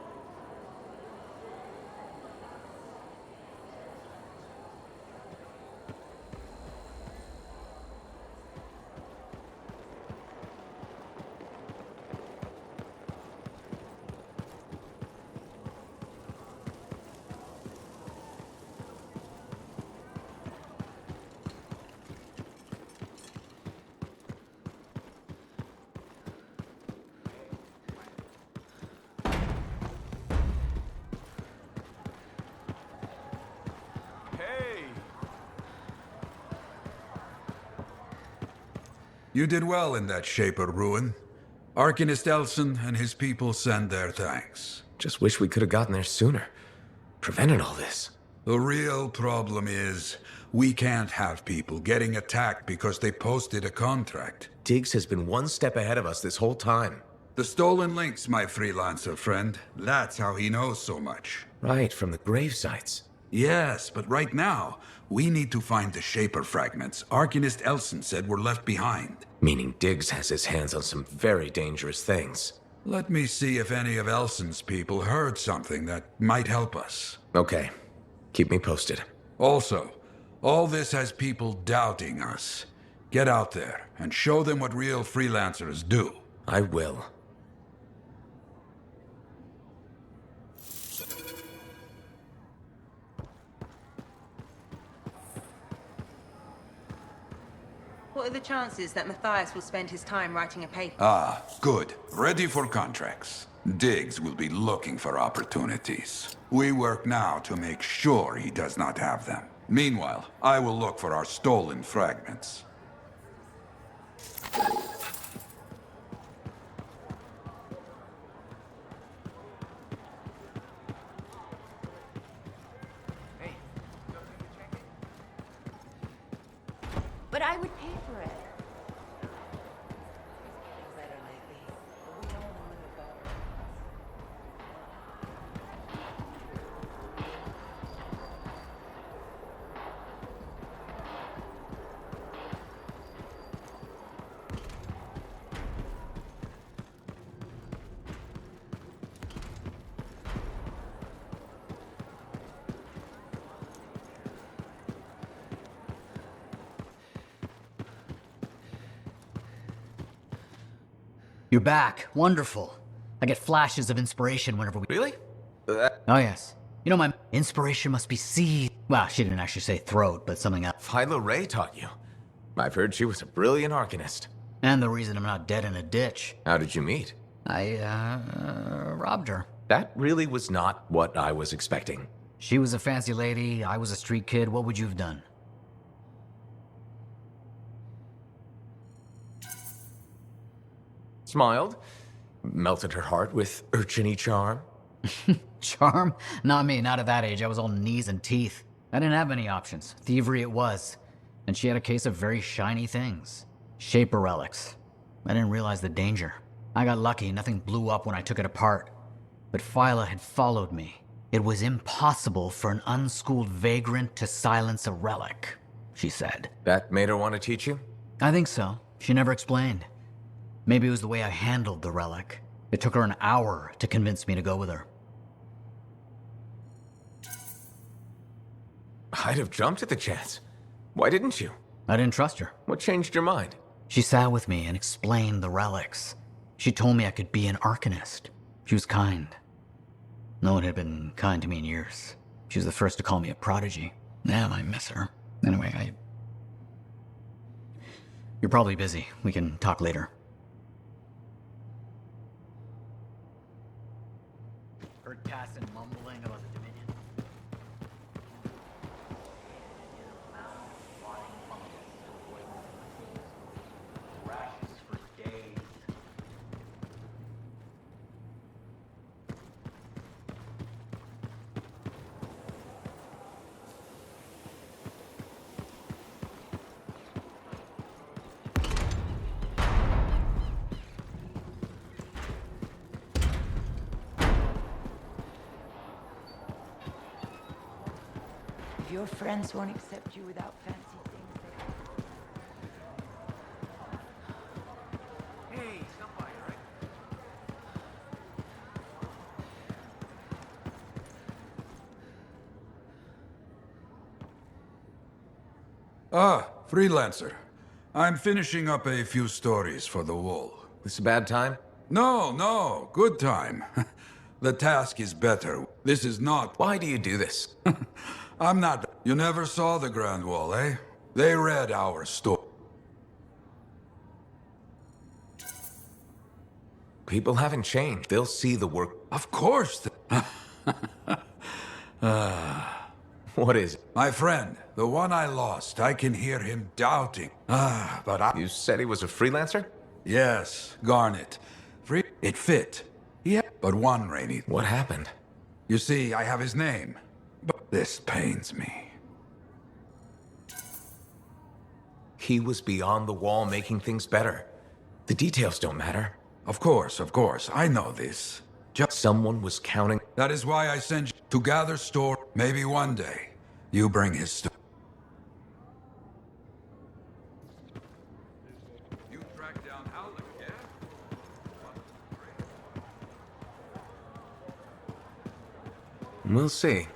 You did well in that Shaper ruin. Arcanist Elson and his people send their thanks. Just wish we could have gotten there sooner. Prevented all this. The real problem is, we can't have people getting attacked because they posted a contract. Diggs has been one step ahead of us this whole time. The stolen links, my freelancer friend. That's how he knows so much. Right, from the grave sites. Yes, but right now, we need to find the Shaper fragments Arcanist Elson said were left behind. Meaning Diggs has his hands on some very dangerous things. Let me see if any of Elson's people heard something that might help us. Okay. Keep me posted. Also, all this has people doubting us. Get out there and show them what real freelancers do. I will. What are the chances that Matthias will spend his time writing a paper? Ah, good. Ready for contracts. Diggs will be looking for opportunities. We work now to make sure he does not have them. Meanwhile, I will look for our stolen fragments. But I would pay for it. You're back. Wonderful. I get flashes of inspiration whenever we... Really? Oh, yes. You know, my inspiration must be seized. Well, she didn't actually say throat, but something else. Philo Ray taught you. I've heard she was a brilliant arcanist. And the reason I'm not dead in a ditch. How did you meet? I, robbed her. That really was not what I was expecting. She was a fancy lady, I was a street kid. What would you have done? Smiled, melted her heart with urchin-y charm. Charm? Not me, not at that age. I was all knees and teeth. I didn't have many options. Thievery it was. And she had a case of very shiny things. Shaper relics. I didn't realize the danger. I got lucky, nothing blew up when I took it apart. But Phyla had followed me. It was impossible for an unschooled vagrant to silence a relic, she said. That made her want to teach you? I think so. She never explained. Maybe it was the way I handled the relic. It took her an hour to convince me to go with her. I'd have jumped at the chance. Why didn't you? I didn't trust her. What changed your mind? She sat with me and explained the relics. She told me I could be an arcanist. She was kind. No one had been kind to me in years. She was the first to call me a prodigy. Damn, I miss her. Anyway, You're probably busy. We can talk later. Heard Casson mumbling about the Dominion. Rashes for days. If your friends won't accept you without fancy things, Hey, stop by, right? Ah, freelancer. I'm finishing up a few stories for the wall. This a bad time? No, good time. The task is better. This is not... Why do you do this? I'm not... You never saw the Grand Wall, eh? They read our story. People haven't changed. They'll see the work. Of course. What is it? My friend, the one I lost, I can hear him doubting. But I... You said he was a freelancer? Yes, Garnet. It fit. Yeah, but one rainy... What happened? You see, I have his name. But this pains me. He was beyond the wall making things better. The details don't matter. Of course, I know this. Just... Someone was counting... That is why I sent you to gather store. Maybe one day, you bring his stuff. You tracked down Howland, yeah? We'll see.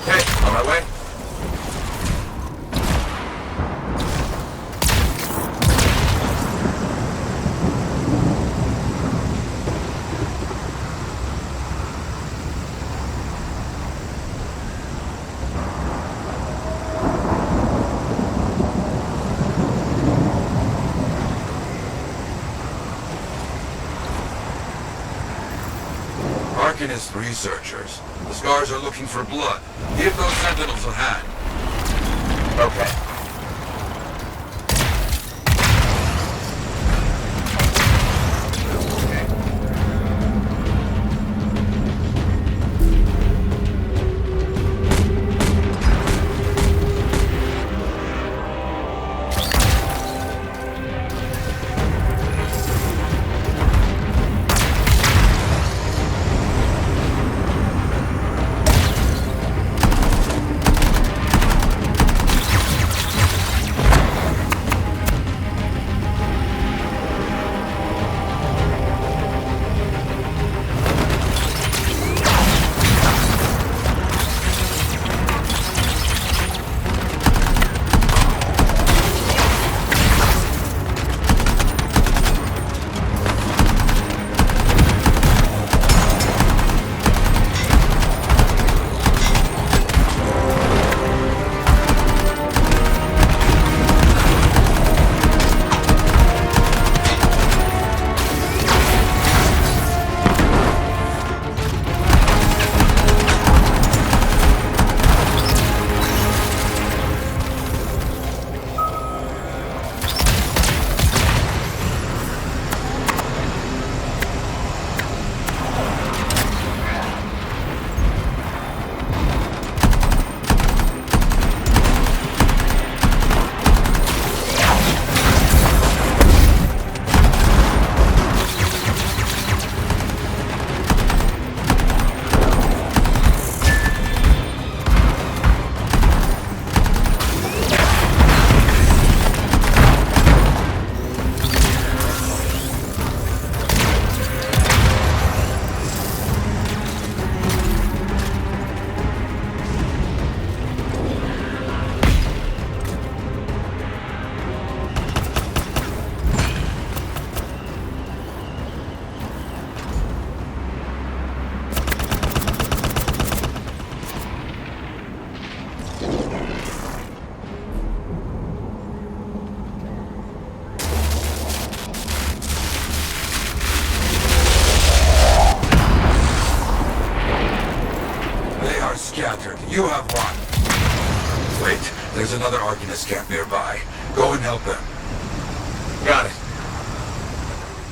Okay, on my way. Arcanist researchers. The scars are looking for blood. Give those sentinels a hand. Okay. You have one. Wait, there's another Arcanist camp nearby. Go and help them. Got it.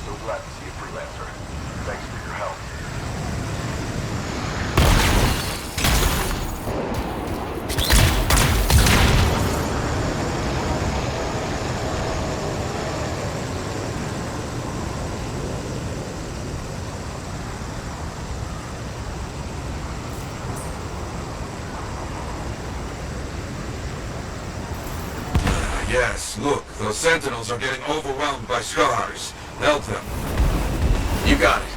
So glad to see you, Freelancer. Thanks for your help. Yes, look, those sentinels are getting overwhelmed by scars. Help them. You got it.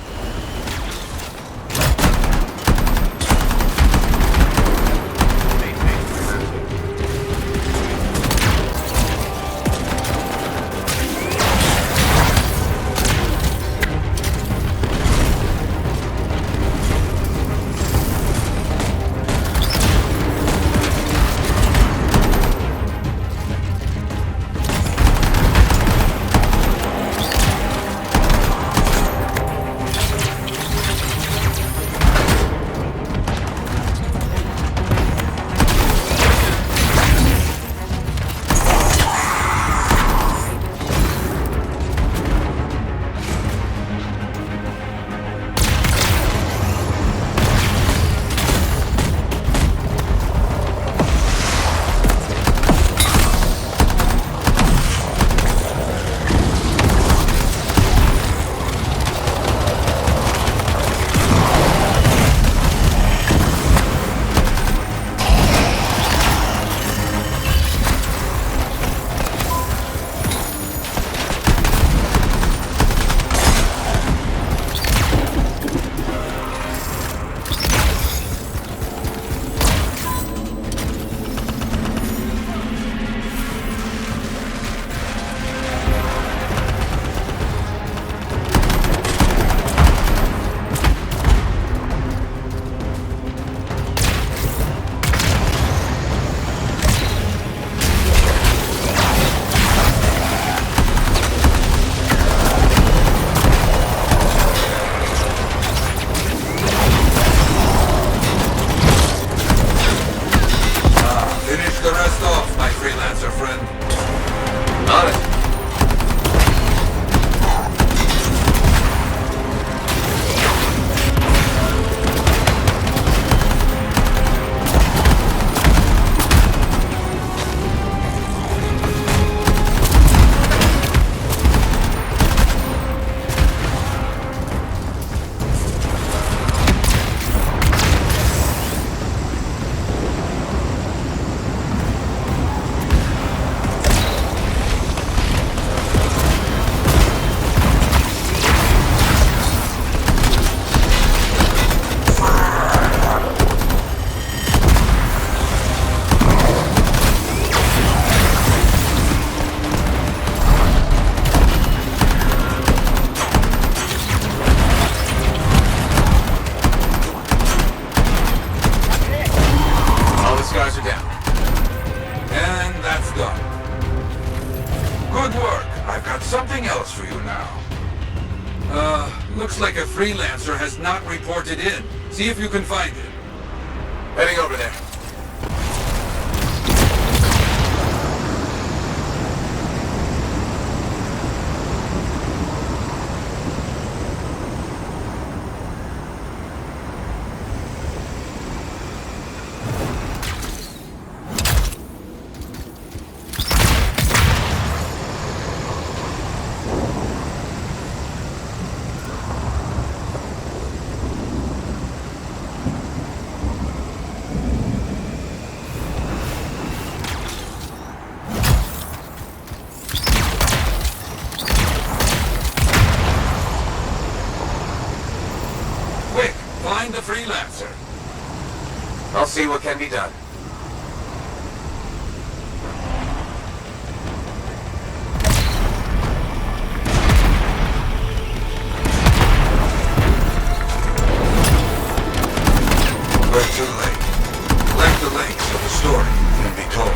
Looks like a freelancer has not reported in. See if you can find him. Heading over there. Find the freelancer. I'll see what can be done. We're too late. Let the links of the story can be told.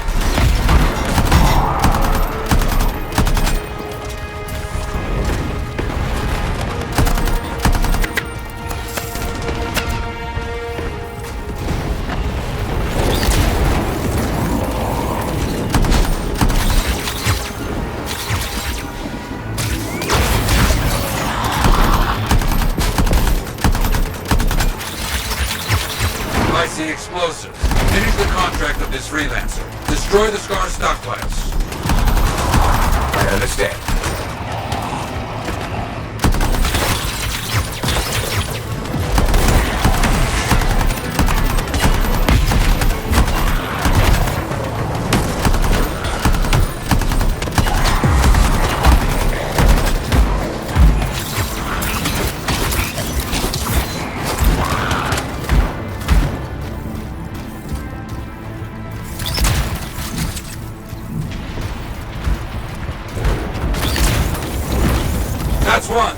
the explosives. Finish the contract of this freelancer. Destroy the Scar stockpiles. I understand. That's one.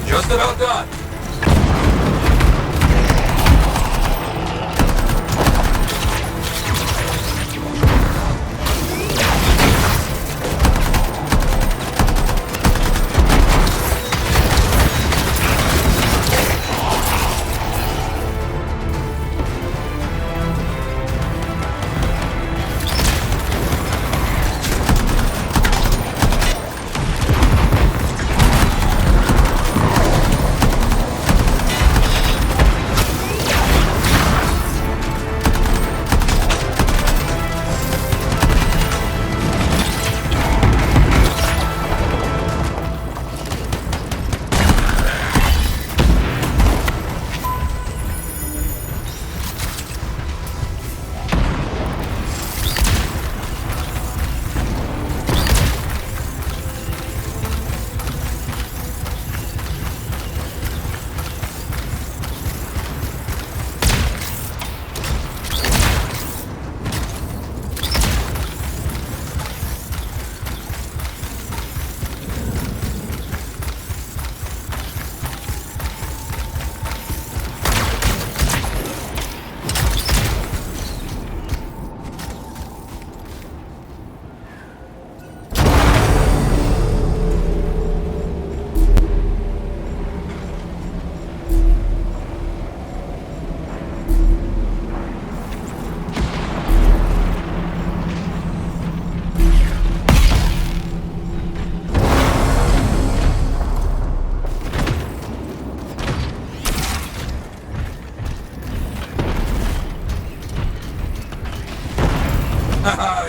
Just about done.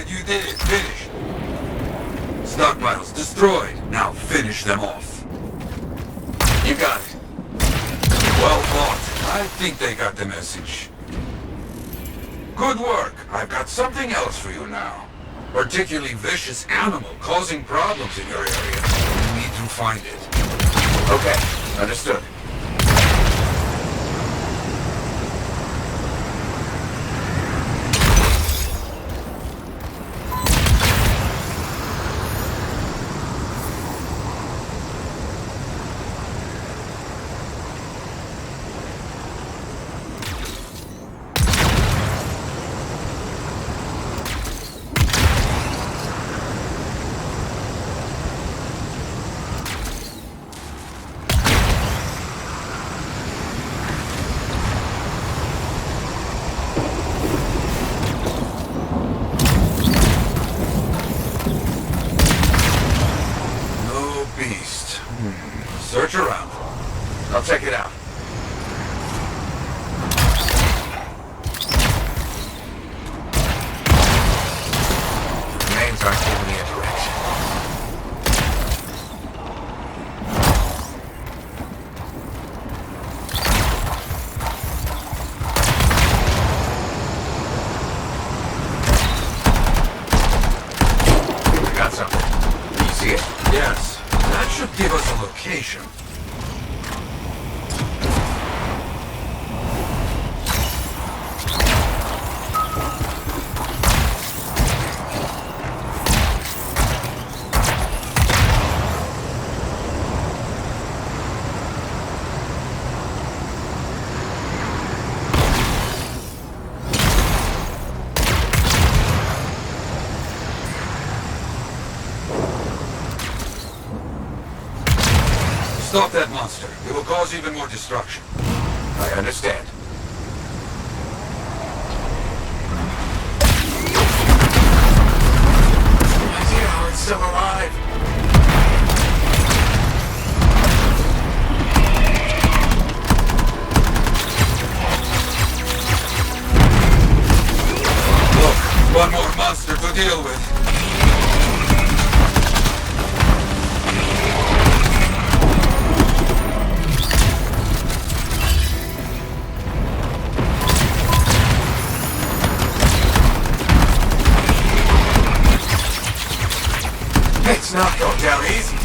You did it. Finished. Stockpiles destroyed. Now finish them off. You got it. Well fought. I think they got the message. Good work. I've got something else for you now. Particularly vicious animal causing problems in your area. You need to find it. Okay, understood. Search around. I'll check it out. Names aren't giving me a direction. I got something. Do you see it? Yes. That should give us a location. Stop that monster. It will cause even more destruction. I understand. No idea how it's still alive. Look, one more monster to deal with. It's not going down easy.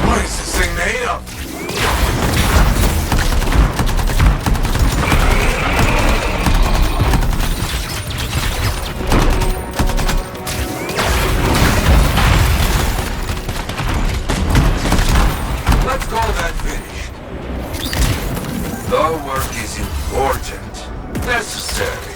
What is this thing made of? Let's call that finished. The work is important. Necessary.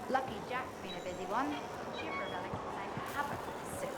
Lucky Jack's been a busy one. Super relics thank havoc with the suit.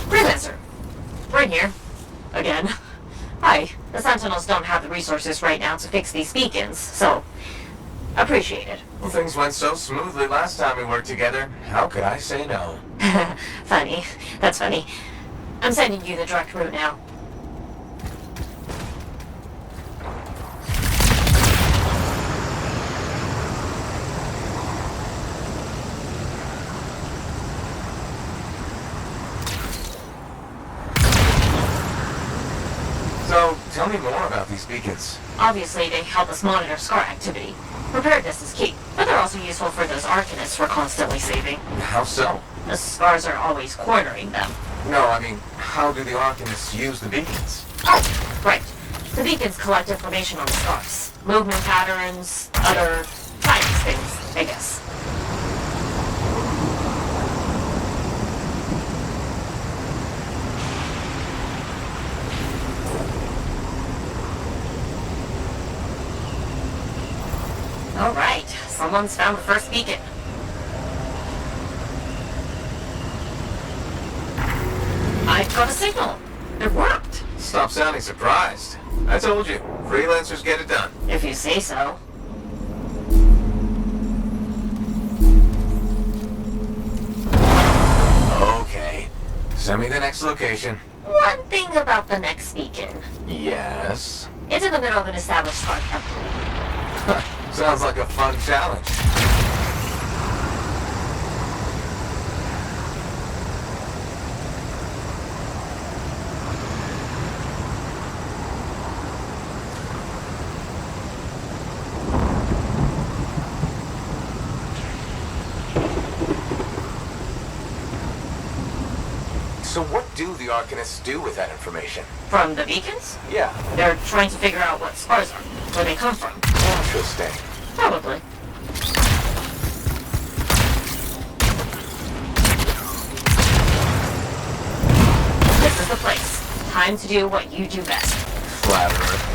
Freelancer! We're in here. Again. Hi. The Sentinels don't have the resources right now to fix these beacons, so... appreciate it. Well, things went so smoothly last time we worked together. How could I say no? Funny. That's funny. I'm sending you the direct route now. So, tell me more about these beacons. Obviously, they help us monitor scar activity. Preparedness is key, but they're also useful for those Arcanists we're constantly saving. How so? The scars are always cornering them. No, I mean, how do the Arcanists use the beacons? Oh, right. The beacons collect information on the scars. Movement patterns, other tiny things, I guess. All right, someone's found the first beacon. I got a signal. It worked. Stop sounding surprised. I told you, freelancers get it done. If you say so. Okay. Send me the next location. One thing about the next beacon. Yes? It's in the middle of an established scar temple. Sounds like a fun challenge. So what do the Arcanists do with that information? From the beacons? Yeah. They're trying to figure out what scars are, where they come from. Interesting. Probably. This is the place. Time to do what you do best. Flatterer.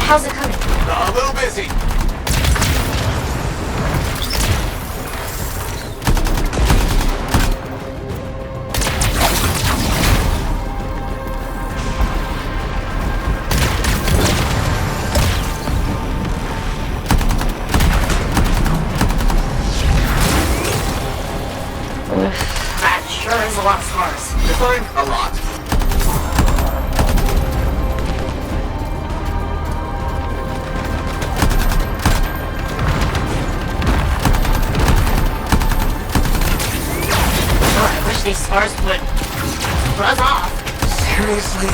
How's it coming? A little busy. That sure is a lot of scars. Define a lot. I wish these scars would buzz off. Seriously?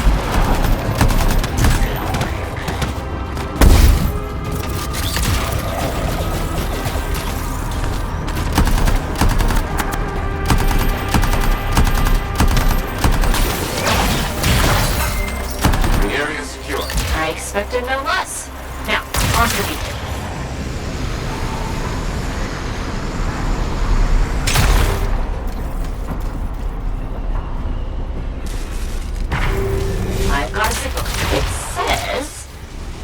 The area is secure. I expected no less. Now, on to the beacon. I've got a signal. It says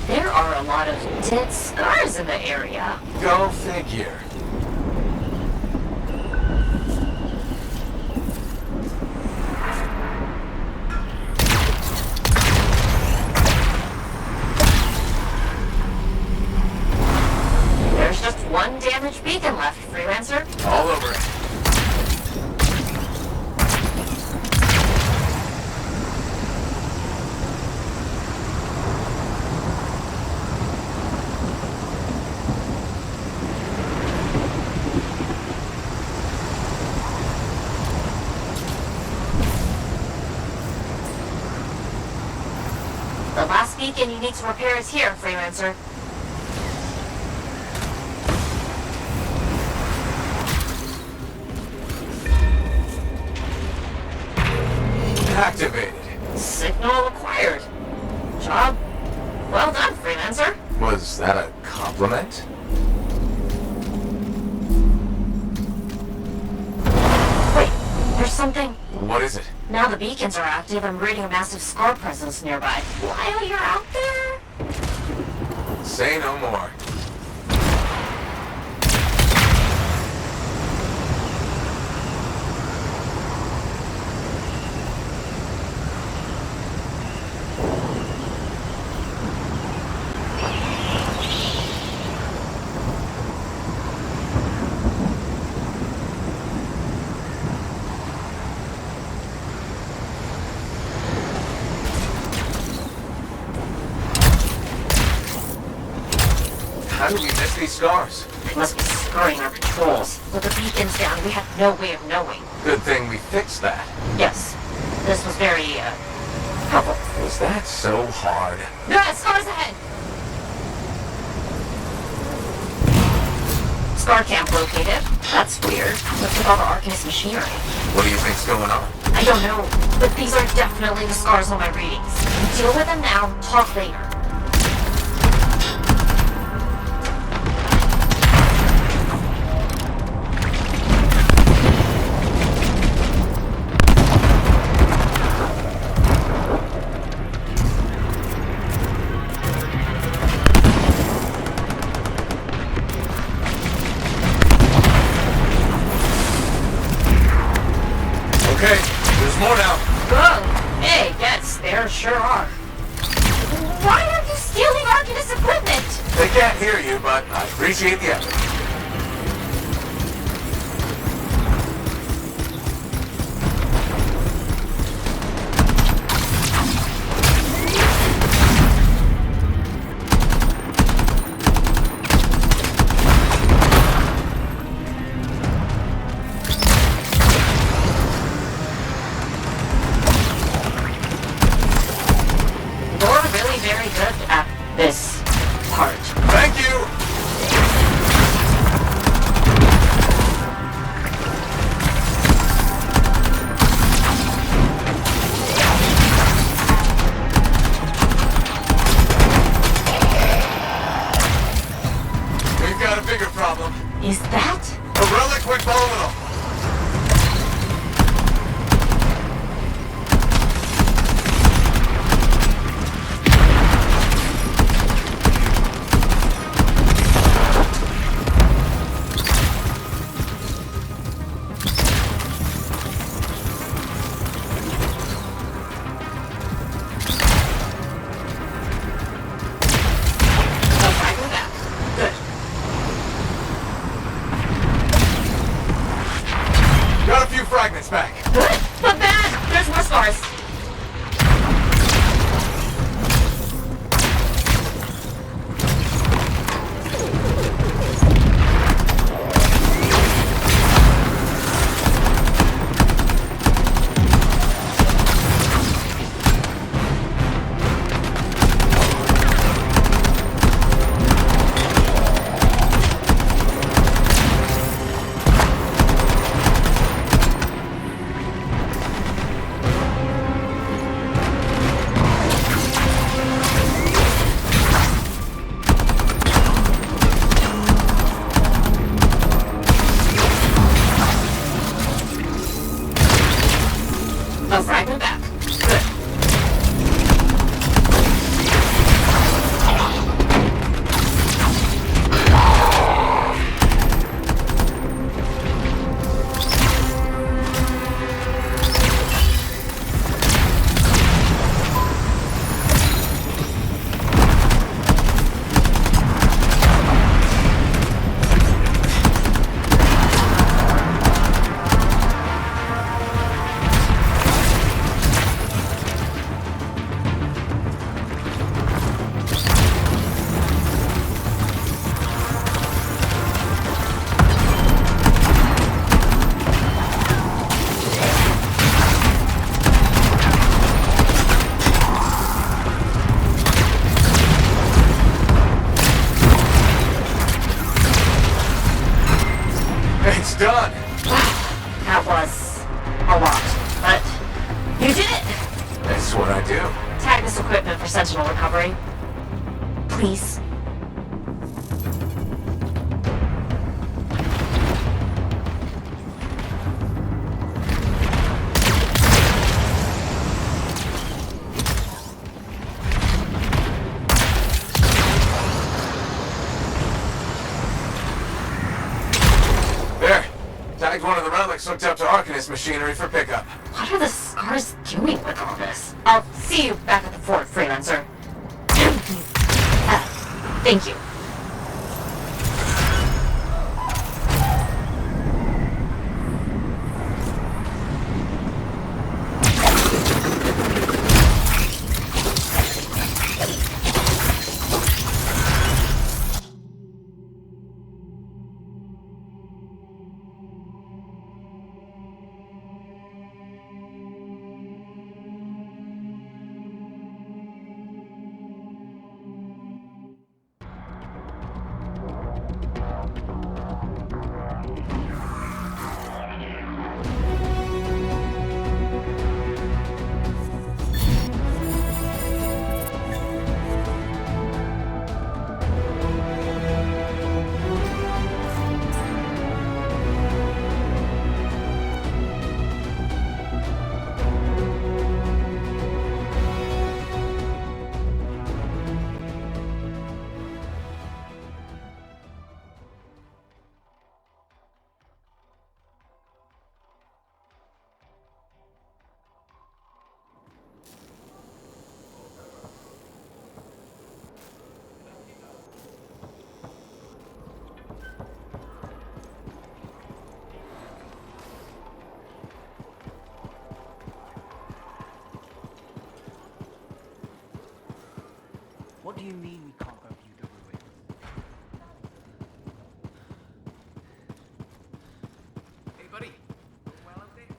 there are a lot of dead scars in the area. Go figure. There's just one damaged beacon left, Freelancer. All over it. The last beacon you need to repair is here, Freelancer. Activated. Signal acquired. Job well done, Freelancer. Was that a compliment? Wait, there's something. What is it? Now the beacons are active, I'm reading a massive scar presence nearby. While you're out there? Say no more. How do we miss these scars? They must be screwing our controls. With the beacons down, we had no way of knowing. Good thing we fixed that. Yes, this was very, helpful. Was that so hard? There are scars ahead! Scar camp located. That's weird. What's with all the Arcanist machinery? What do you think's going on? I don't know, but these are definitely the scars on my readings. Deal with them now, talk later. Okay, there's more now. Oh, hey, yes, there sure are. Why are you stealing Arcanist equipment? They can't hear you, but I appreciate the effort. You're really very good at this part. Thank you! We've got a bigger problem. Is that? A relic went volatile. for Sentinel recovery. Please. There. Tagged one of the relics hooked up to Arcanist machinery for pickup. What are the scars doing with all this? I'll see you back at the fort, Freelancer. Thank you. What do you mean we can't go view the ruins? Hey, buddy. Well out there?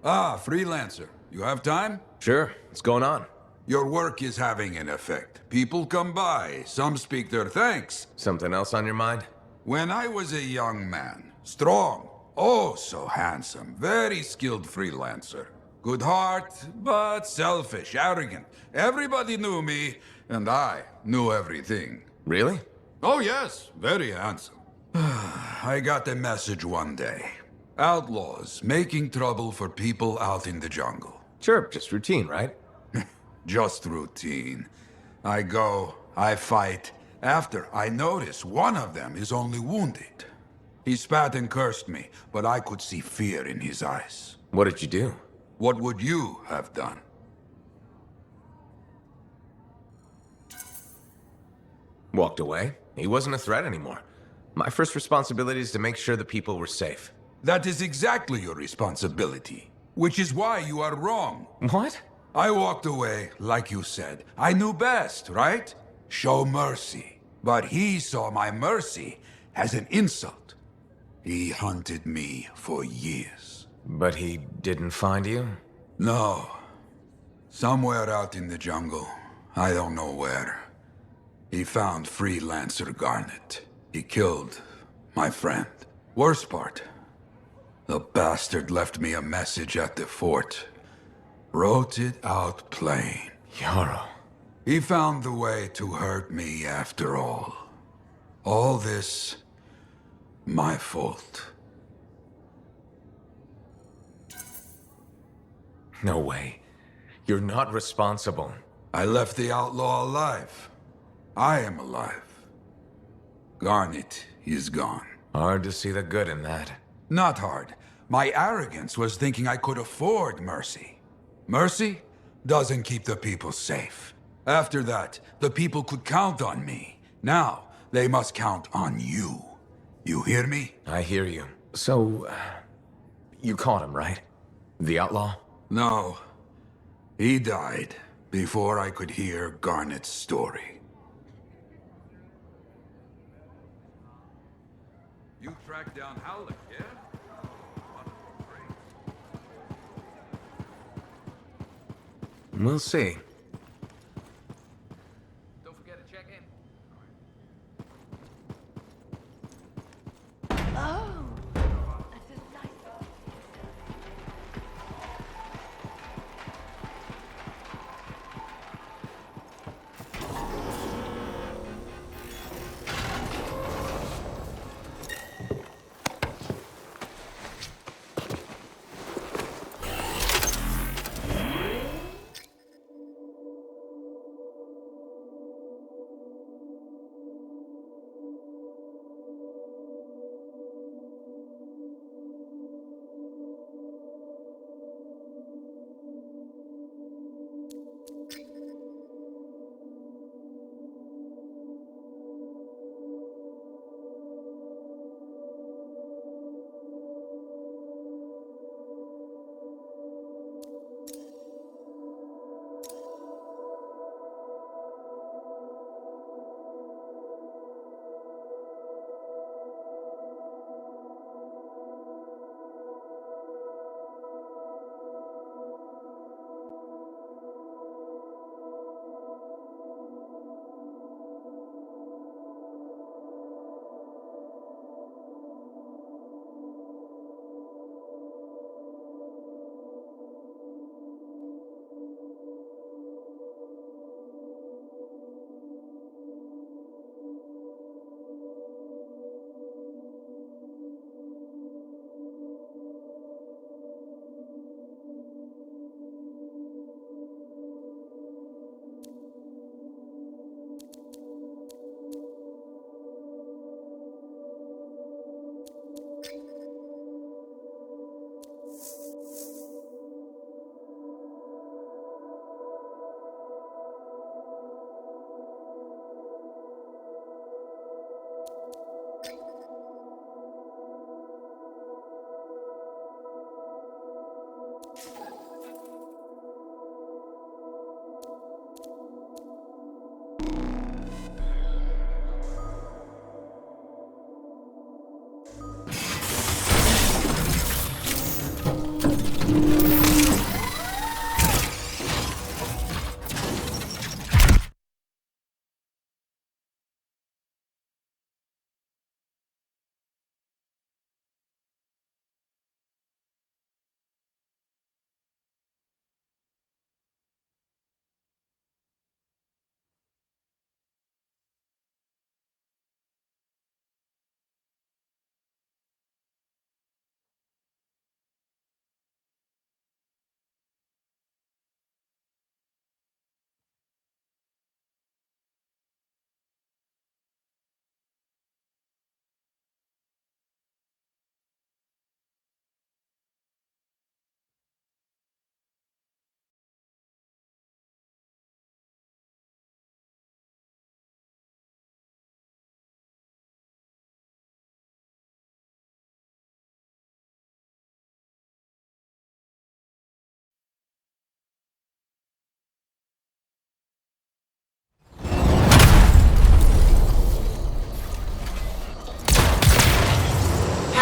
Ah, Freelancer. You have time? Sure. What's going on? Your work is having an effect. People come by, some speak their thanks. Something else on your mind? When I was a young man, strong, oh so handsome, very skilled freelancer. Good heart, but selfish, arrogant. Everybody knew me, and I knew everything. Really? Oh yes, very handsome. I got a message one day. Outlaws making trouble for people out in the jungle. Sure, just routine, right? Just routine. I go, I fight. After, I notice one of them is only wounded. He spat and cursed me, but I could see fear in his eyes. What did you do? What would you have done? Walked away. He wasn't a threat anymore. My first responsibility is to make sure the people were safe. That is exactly your responsibility. Which is why you are wrong. What? I walked away, like you said. I knew best, right? Show mercy. But he saw my mercy as an insult. He hunted me for years. But he didn't find you? No. Somewhere out in the jungle. I don't know where. He found Freelancer Garnet. He killed my friend. Worst part, the bastard left me a message at the fort. Wrote it out plain. Yarrow. He found the way to hurt me after all. All this, my fault. No way. You're not responsible. I left the outlaw alive. I am alive. Garnet is gone. Hard to see the good in that. Not hard. My arrogance was thinking I could afford mercy. Mercy doesn't keep the people safe. After that, the people could count on me. Now, they must count on you. You hear me? I hear you. So, you caught him, right? The outlaw? No. He died before I could hear Garnet's story. You tracked down Howlett, yeah? We'll see. Don't forget to check in. Oh,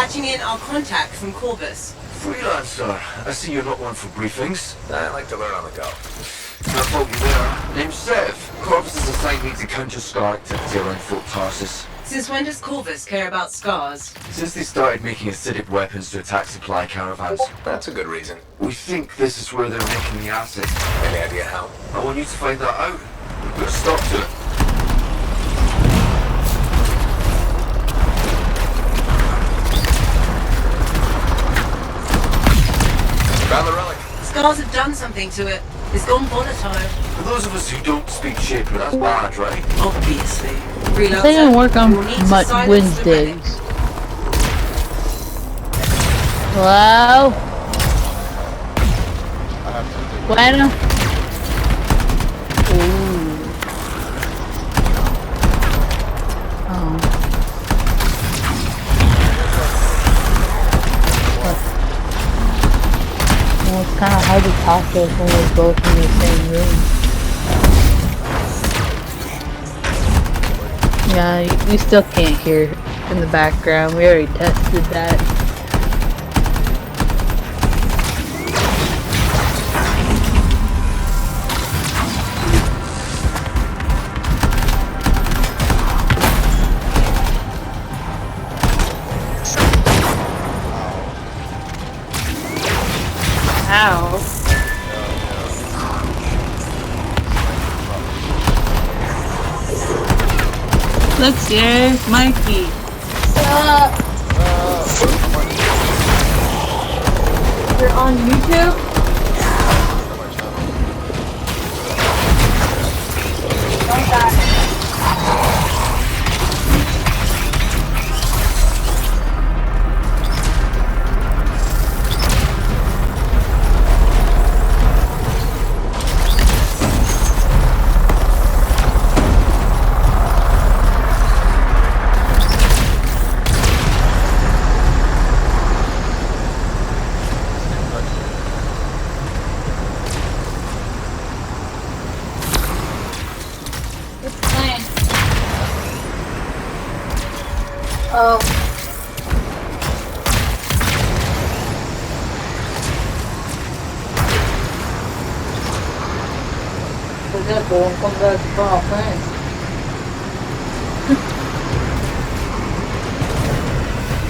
patching in our contact from Corvus. Freelancer, I see you're not one for briefings. I like to learn on the go. Can't fault you there. Name's Sev. Corvus has assigned me to counter Scar activity around Fort Tarsus. Since when does Corvus care about scars? Since they started making acidic weapons to attack supply caravans. That's a good reason. We think this is where they're making the acid. Any idea how? I want you to find that out. We've got to stop to it. Found the relic. Scars have done something to it. It's gone volatile. For those of us who don't speak Shaper, that's bad, right? Obviously. They didn't work on much Wednesdays. Hello? Bueno? Ooh. Oh. Well, it's kind of hard to talk to us when we're both in the same room. Yeah, you still can't hear in the background. We already tested that. Ow. Look, there's Mikey. You're on YouTube? Don't die. Oh. We're gonna go and come back to our friends.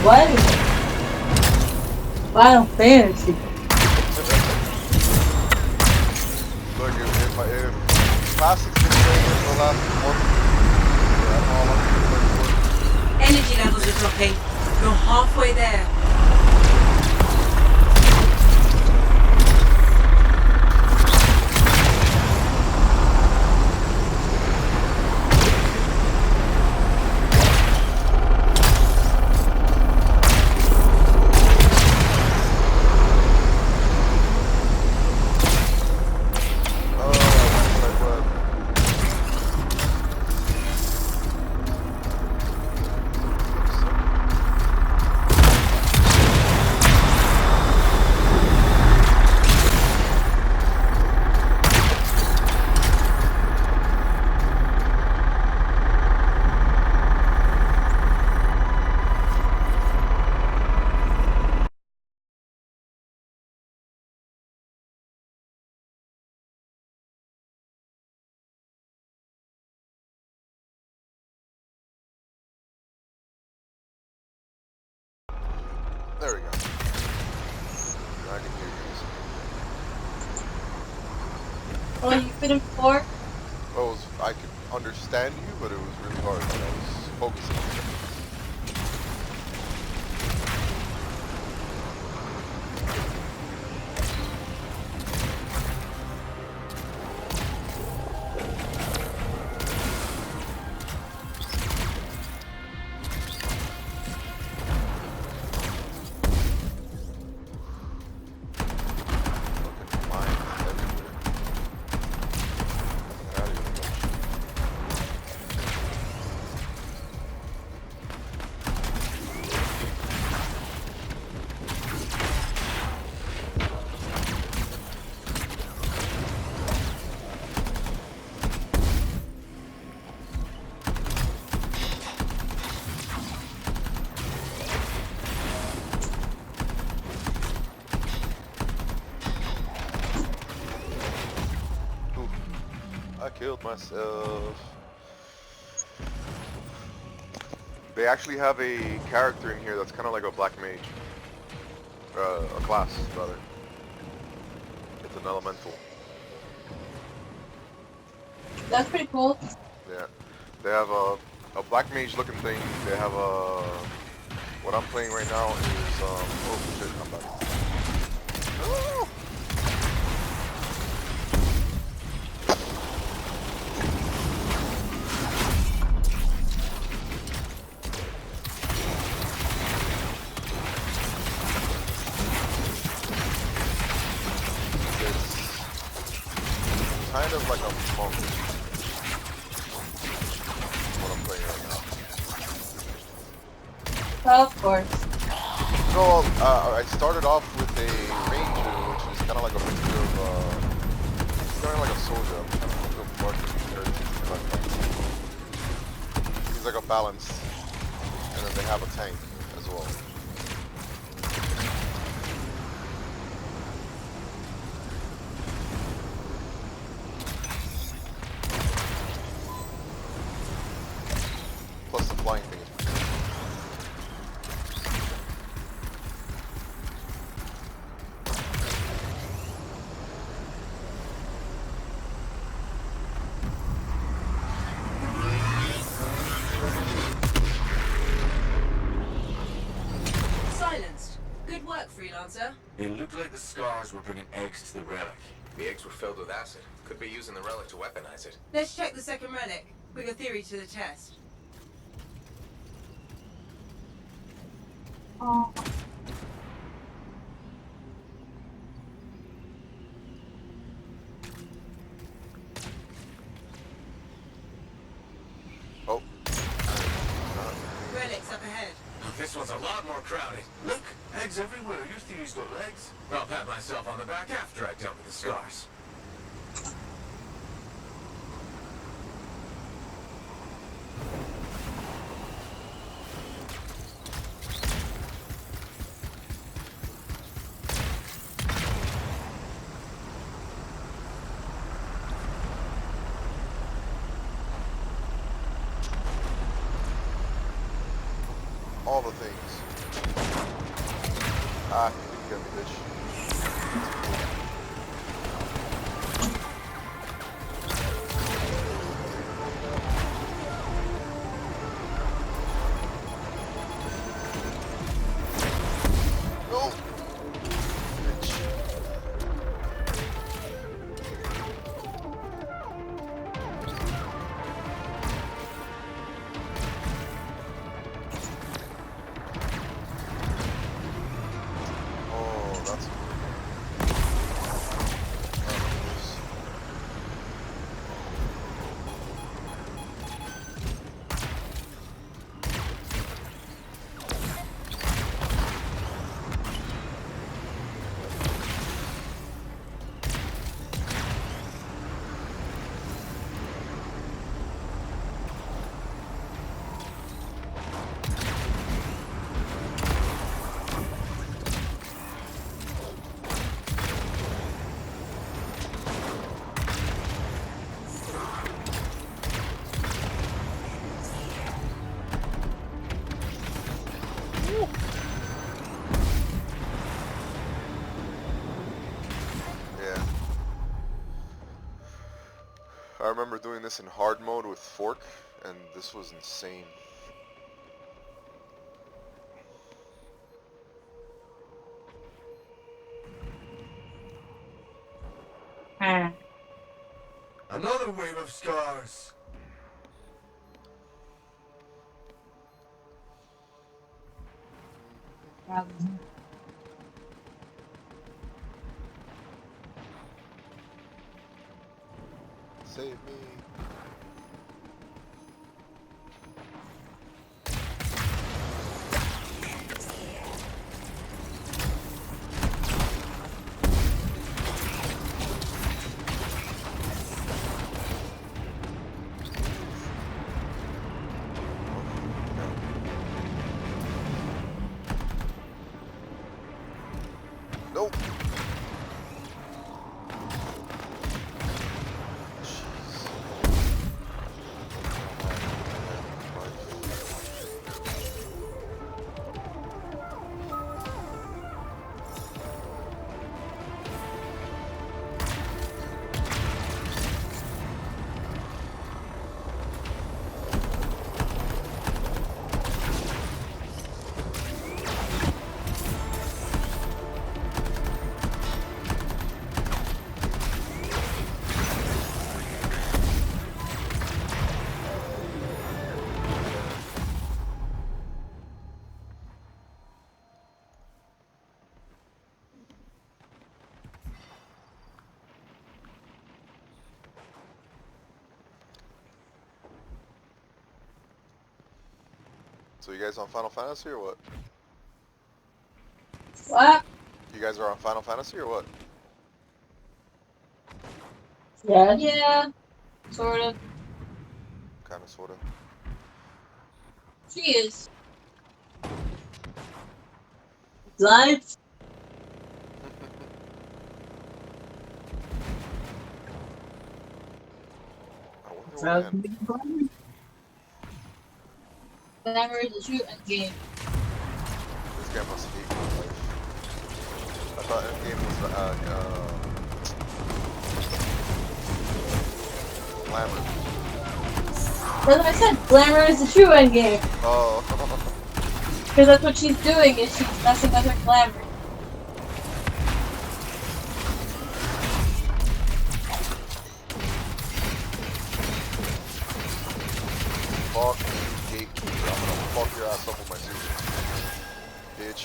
What? Final Fantasy. Look, if classics been playing for the last month, yeah, I know how much you've played for. Energy levels are dropping. You're halfway there. There we go. I can hear you. Oh, you couldn't fork? Well, I could understand you, but it was really hard when I was focusing. I killed myself. They actually have a character in here that's kind of like a black mage. A class, rather. It's an elemental. That's pretty cool. Yeah. They have a black mage looking thing. They have a... What I'm playing right now is, oh shit, I'm back. Oh! Kind of like a monk. What I'm playing right now. Of course. So I started off with a ranger, which is kind of like a mixture of it's kind of like a soldier. I'm kind of looking forward to he's like a balance, and then they have a tank as well. Plus the flying thing is pretty cool. Silenced. Good work, freelancer. It looked like the scars were bringing eggs to the relic. The eggs were filled with acid. Could be using the relic to weaponize it. Let's check the second relic. Bring a theory to the test. Oh. Oh. Relic's up ahead. This one's a lot more crowded. Look, eggs everywhere. Your theory's got legs. I'll pat myself on the back after I dealt with the scars. All the things. Ah, you get me, bitch. No! Bitch. That's I remember doing this in hard mode with Fork, and this was insane. Another wave of scars. Save me. Nope. Jeez. So you guys on Final Fantasy or what? What? You guys are on Final Fantasy or what? Yeah. Yeah. Sort of. Kinda, sorta. She is. Life. Glamour is a true endgame. This guy must hate my life. I thought Endgame was Glamour. That's what I said. Glamour is the true endgame. Oh. Because that's what she's doing, is she's messing with her glamour. Fuck you, gatekeeper. I'm gonna fuck your ass up with my super. Bitch.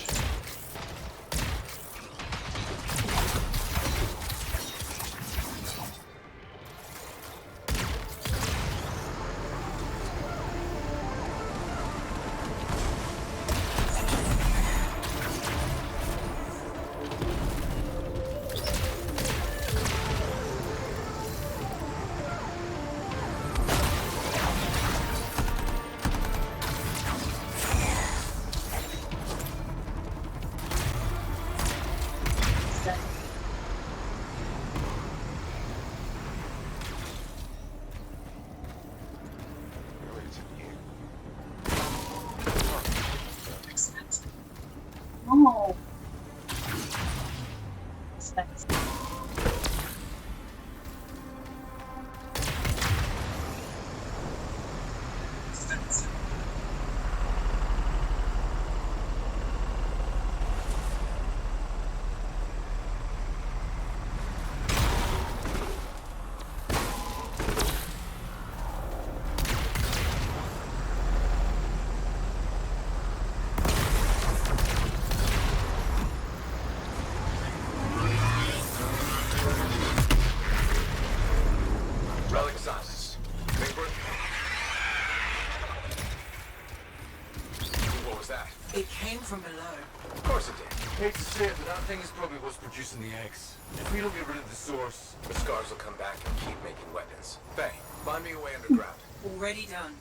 Oh. Relic science. What was that? It came from below. Of course it did. Hate to say it, but that thing is probably what's producing the eggs. If we don't get rid of the source, The scars will come back and keep making weapons. Faye, find me a way underground. Already done.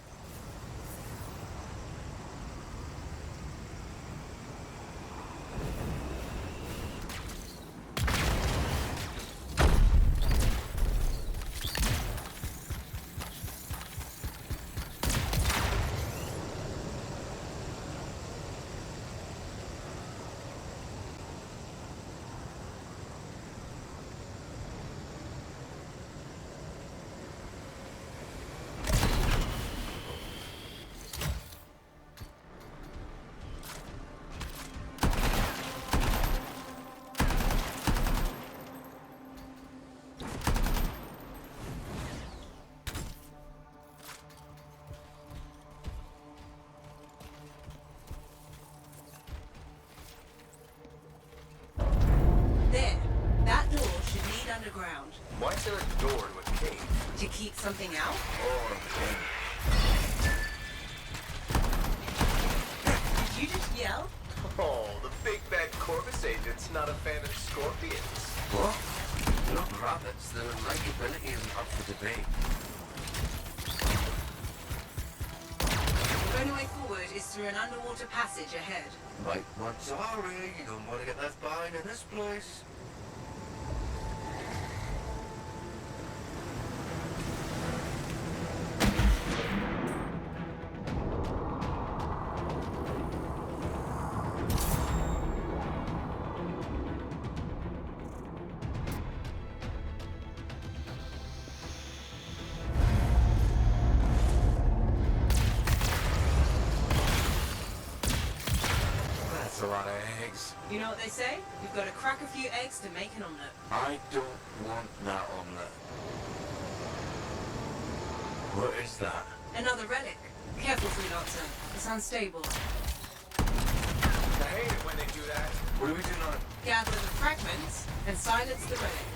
There. That door should lead underground. Why is there a door to a cave? To keep something out? Or Did you just yell? Oh, the big bad Corvus agent's not a fan of scorpions. what? Not rabbits. Their likability isn't up for debate. The only way forward is through an underwater passage ahead. Like, I'm sorry, you don't want to get left behind in this place. That's a lot of eggs. You know what they say? You've got to crack a few eggs to make an omelette. I don't want that omelette. What is that? Another relic. Careful, freelancer. It's unstable. I hate it when they do that. What do we do now? Gather the fragments and silence the relic.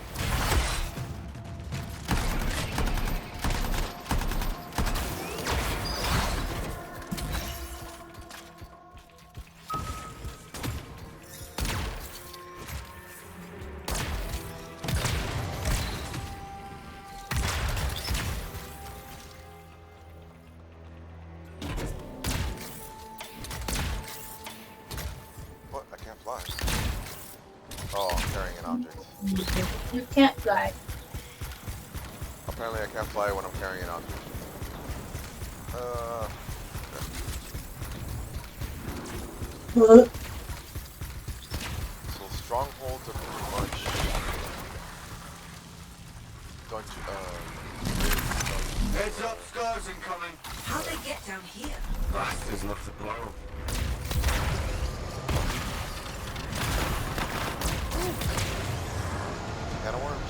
fly. Apparently I can't fly when I'm carrying on. What? So strongholds are pretty much don't Heads up, scars incoming. How'd they get down here? Bastards love to blow. can of worms.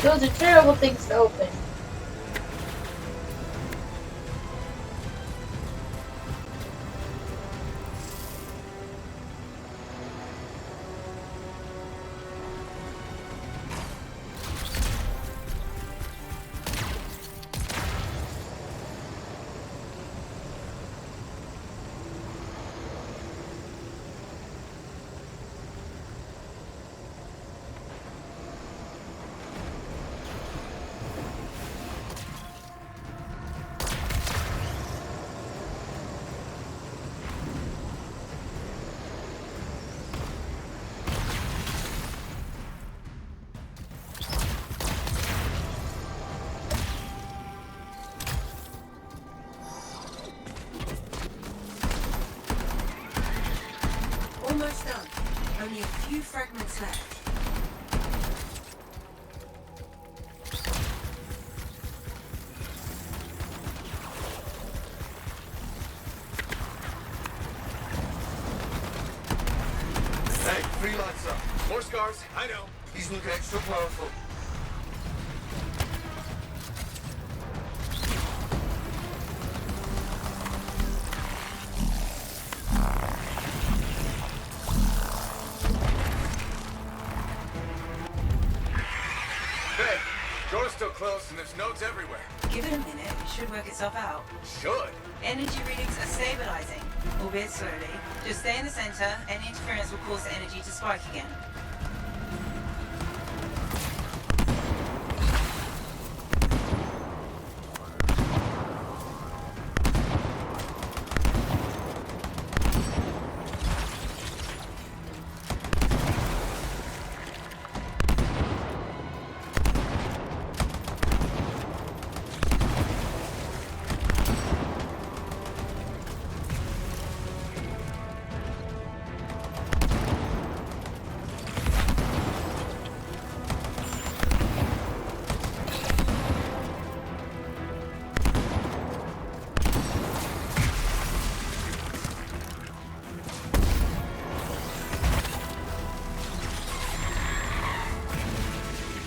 Those are terrible things to open. Almost done. Only a few fragments left. Hey, freelancer. More scars, I know. He's looking extra powerful. Hey, door's still closed and there's nodes everywhere. Give it a minute, it should work itself out. Should. Energy readings are stabilizing, albeit slowly. Just stay in the center, any interference will cause the energy to spike again.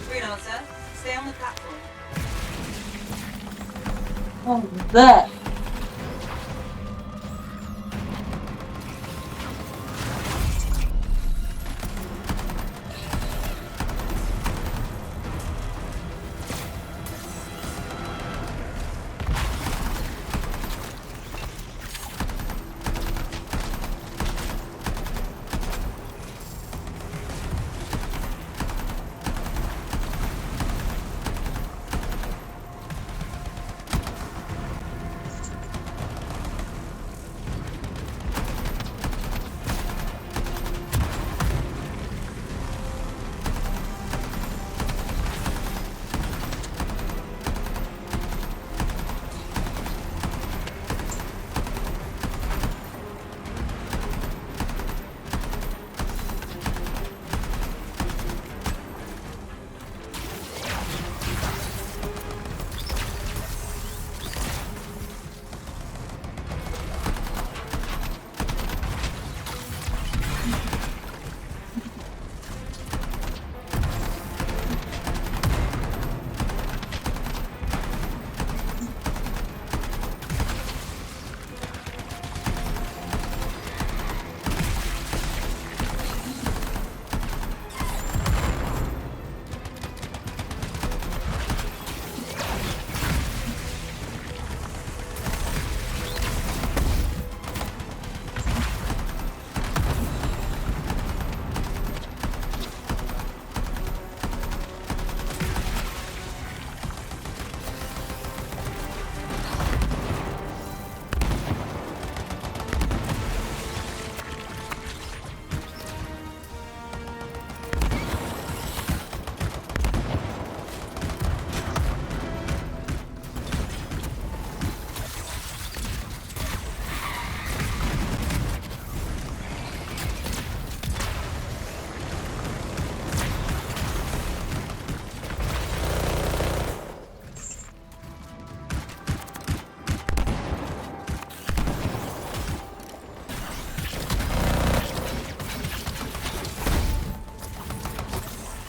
Freelancer, stay on the platform. What was that?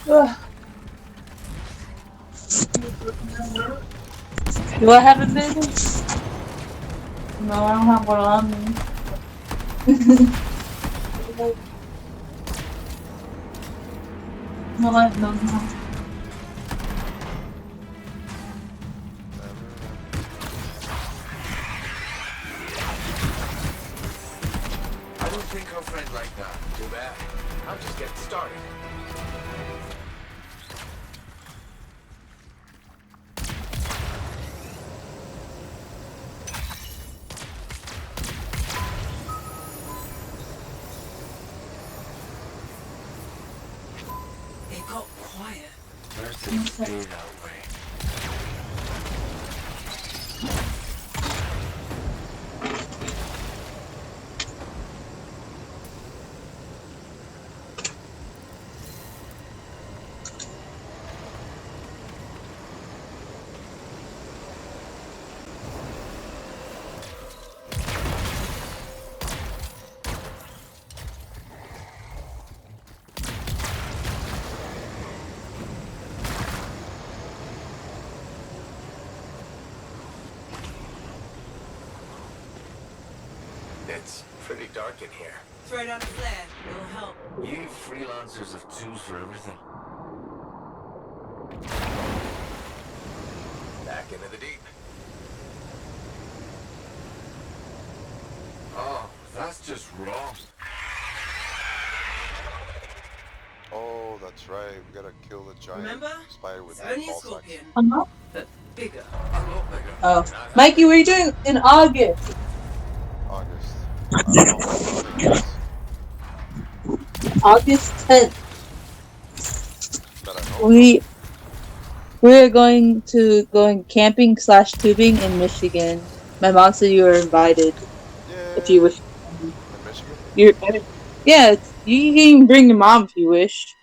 Do I have a baby? No, I don't have one on me. No, I have no. I don't think her friend like that. Too bad. I'm just getting started. It got quiet. First things stay that way. It's pretty dark in here. Throw down a flare. It'll help. You freelancers have tools for everything. Back into the deep. Oh, that's just wrong. Oh, that's right. We gotta kill the giant Remember? spider with It's the only a ball scorpion, sacks. but bigger. A lot bigger. Oh, Mikey, what are you doing in August? August. I don't know what the is. August 10th. That I know. We're going camping / tubing in Michigan. My mom said you were invited. If you wish. In Michigan? You can even bring your mom if you wish.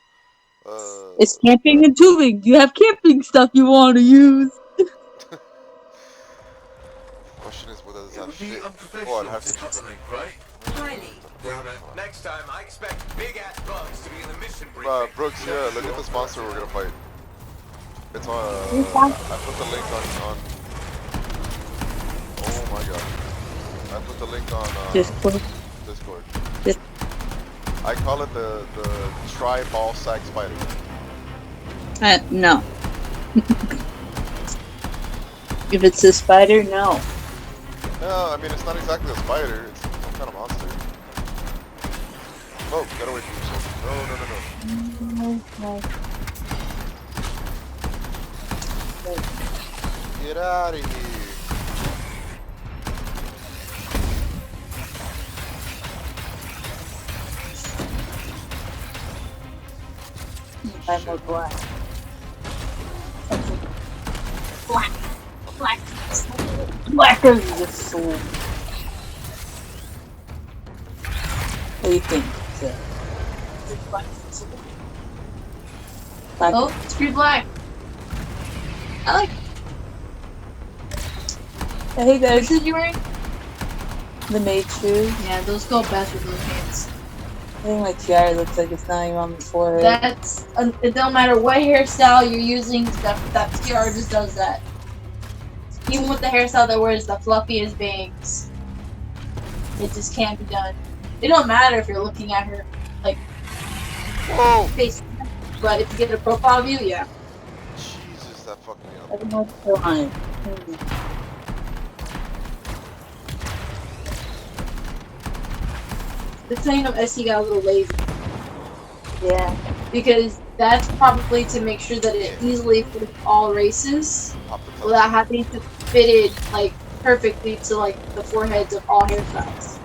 It's camping and tubing. Do you have camping stuff you want to use? Question is whether It that would be shit. unprofessional Oh, I'd have to to. cut the link, right? Highly. Damn it. Next time, I expect big-ass bugs to be in the mission briefing. Brooks, yeah, look at this monster we're gonna fight. It's on. I put the link on. Oh my god. I put the link on Discord. I call it the tri-ball sack spider. No. If it's a spider, no. No, I mean it's not exactly a spider. It's some kind of monster. Oh, get away from yourself. No. Get out of here. I'm more black. Blacker than the soul. What do you think? Oh, it's pretty black. I like it. Hey guys. What shoes you wearing? The maid shoes. Yeah, those go best with those pants. I think my tiara looks like it's not even on the forehead. That's it. Don't matter what hairstyle you're using. That tiara just does that. Even with the hairstyle that wears the fluffiest bangs, it just can't be done. It don't matter if you're looking at her like face, but if you get a profile view, yeah. Jesus, that fucked me up. I don't know what's going on. The train of SE got a little lazy. Yeah. Because that's probably to make sure that it easily fits all races without having to fit it like perfectly to like the foreheads of all hairstyles.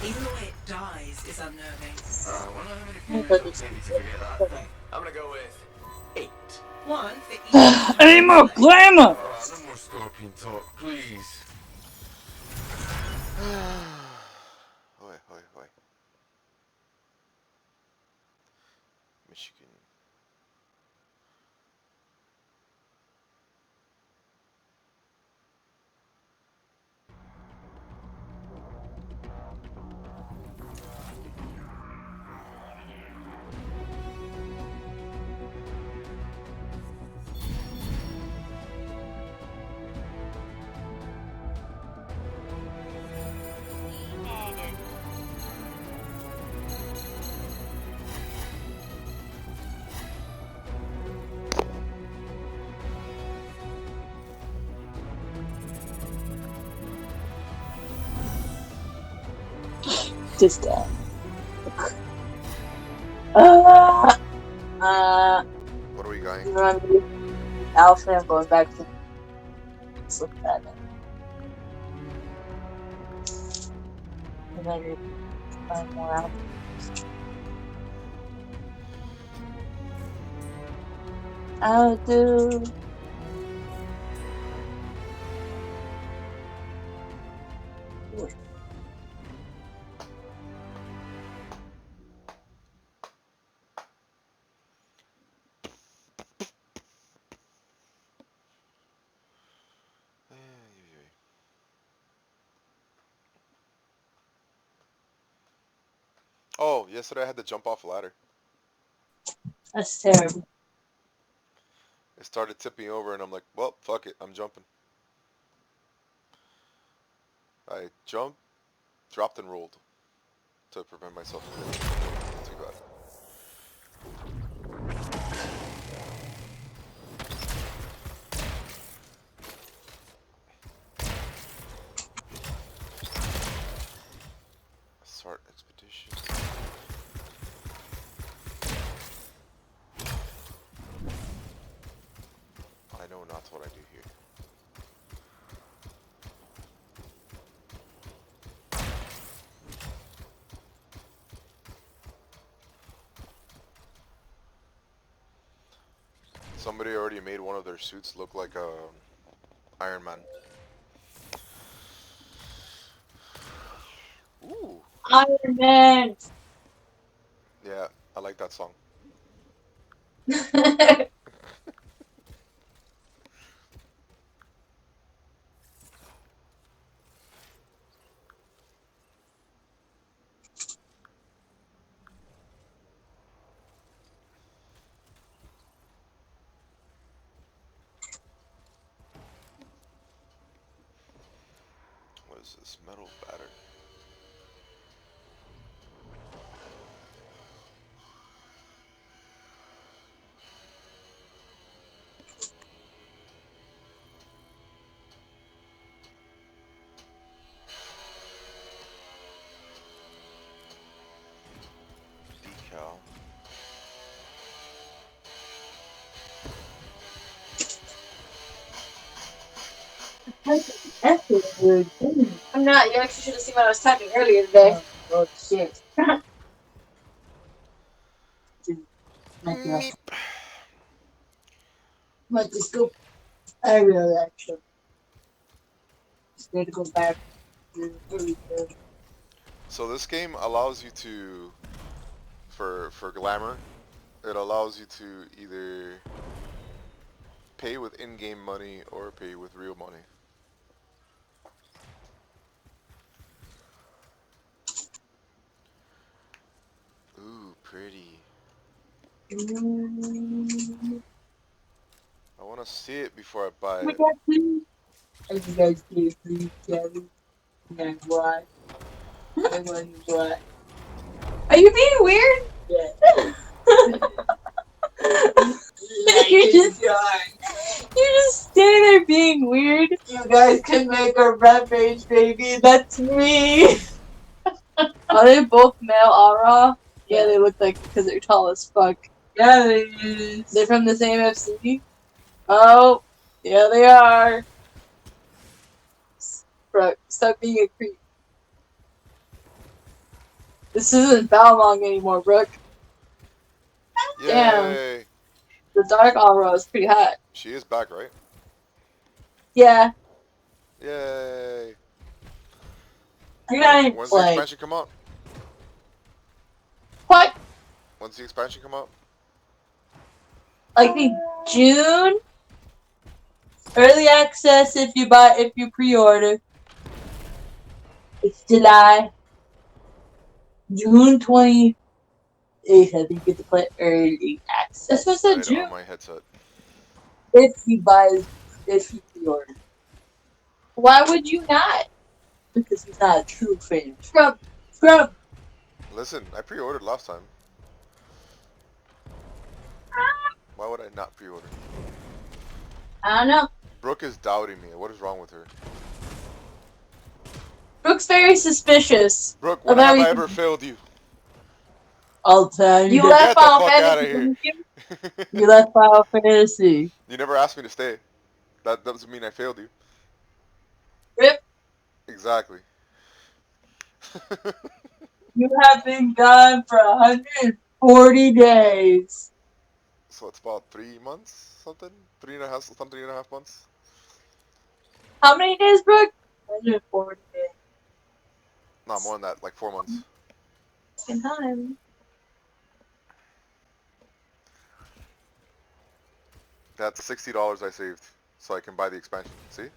Even the way it dies is unnerving. I wonder how many people maybe to forget that thing. I'm gonna go with 8. One for each. I need more glamour! No more scorpion talk, please. Oi. Michigan. Just what are we going? Alpha, I'm going back to. Let's look at it. And then find more out. I'll do. Oh, yesterday I had to jump off a ladder. That's terrible. It started tipping over, and I'm like, well, fuck it, I'm jumping. I jumped, dropped, and rolled to prevent myself from hitting. Too bad. Start expedition. I know not what I do here. Somebody already made one of their suits look like Iron Man. Ooh. Iron Man. Yeah, I like that song. What is this? Metal batter. Decal. I'm not. You actually should have seen what I was typing earlier today. Oh shit. Meep. But just go. I really actually. Just need to go back. So this game allows you to, for glamour, it allows you to either pay with in-game money or pay with real money. Ooh, pretty. I want to see it before I buy it. As you guys see, please, Gabby. Yeah, what? I want what? Are you being weird? Yeah. You're just standing there being weird. You guys can make a rampage, baby. That's me. Are they both male Aura? Yeah, they look like because they're tall as fuck. Yeah, they is. They're from the same FC. Oh, yeah, they are. Bro, stop being a creep. This isn't Balmong anymore, Brooke. Yay! Damn. The dark Aura is pretty hot. She is back, right? Yeah. Yay! You're not even When's the playing. expansion come out? What? When's the expansion come out? I think June? Early access if you pre-order. It's July. June 28th, I think you get to play early access. That's what I said need it June. on my headset. If you pre-order. Why would you not? Because he's not a true fan. Scrub. Listen, I pre-ordered last time. Why would I not pre-order? I don't know. Brooke is doubting me. What is wrong with her? Brooke's very suspicious Brooke, of when have I everything. ever failed you? I'll tell You you. left Get the Final fuck out Fantasy, of here. didn't you? You left Final Fantasy. You never asked me to stay. That doesn't mean I failed you. Rip, Exactly. You have been gone for 140 days. So it's about 3 months, something? 3.5 months? how many days, Brooke? 140 days. Not more than that, like 4 months. Same time. That's $60 I saved, so I can buy the expansion. See?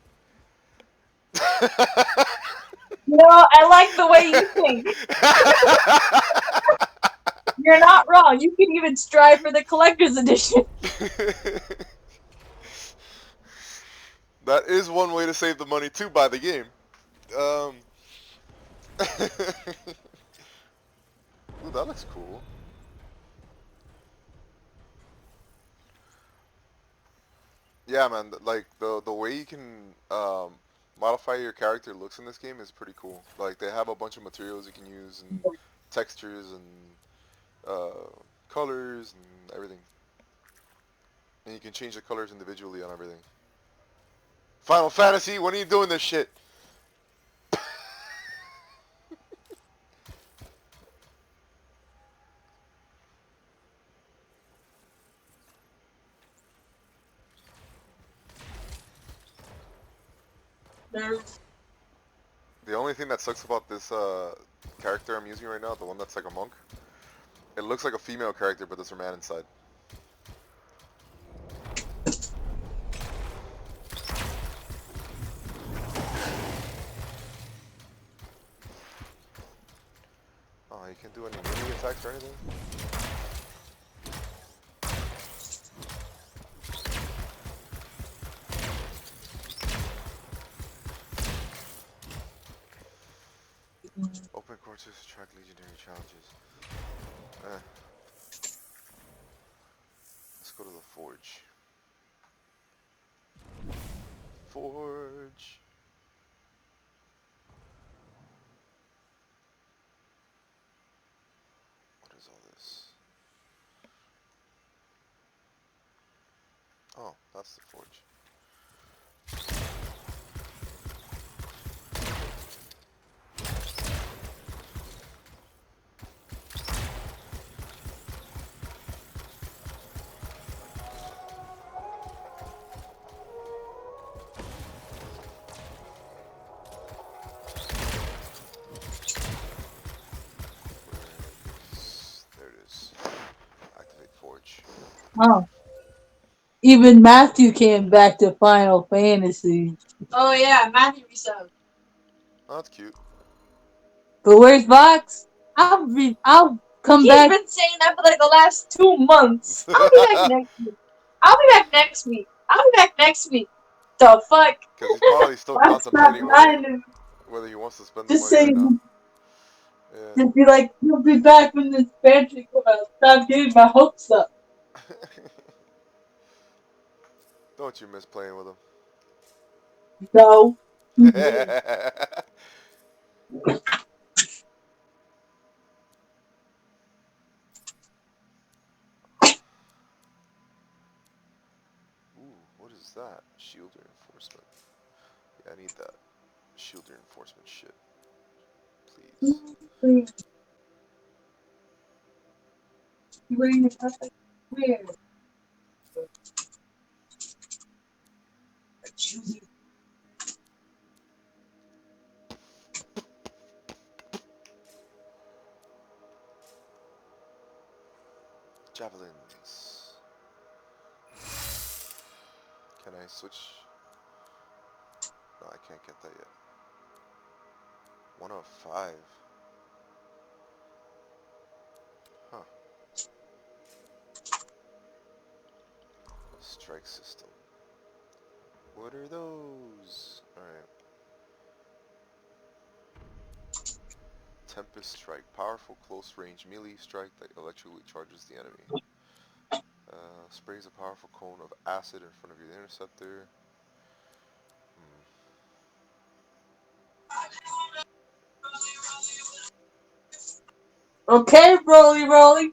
No, I like the way you think. You're not wrong. You can even strive for the collector's edition. That is one way to save the money to buy the game. Ooh, that looks cool. Yeah, man. Like the way you can modify your character looks in this game is pretty cool. Like they have a bunch of materials you can use and textures and colors and everything. And you can change the colors individually on everything. Final Fantasy, when are you doing this shit? The only thing that sucks about this character I'm using right now, the one that's like a monk, it looks like a female character, but there's a man inside. Oh, you can't do any melee attacks or anything? Open courses, track legendary challenges. Let's go to the Forge. Forge. What is all this? Oh, that's the Forge. There it is. Activate Forge. Oh. Even Matthew came back to Final Fantasy. Oh yeah, Matthew resubbed. Oh, that's cute. But where's Vox? I'll come He's back. been saying that for like the last 2 months. I'll be back next week. I'll be back next week. I'll be back next week. The fuck? Because he's probably still Vox stopped contemplating lying to me. whether he wants to spend the Just money or say, not. Yeah. just be like, you'll be back when this pantry comes out. Stop getting my hopes up. Don't you miss playing with him? No. Ooh, what is that? Shield reinforcement. Yeah, I need that. Shield reinforcement shit. Please. Please. You wearing the top? Where? Javelins. Can I switch? No, I can't get that yet. 1 of 5. Huh. Strike system. What are those? Alright. Tempest Strike. Powerful close range melee strike that electrically charges the enemy. Sprays a powerful cone of acid in front of your interceptor. Okay, Broly, Broly.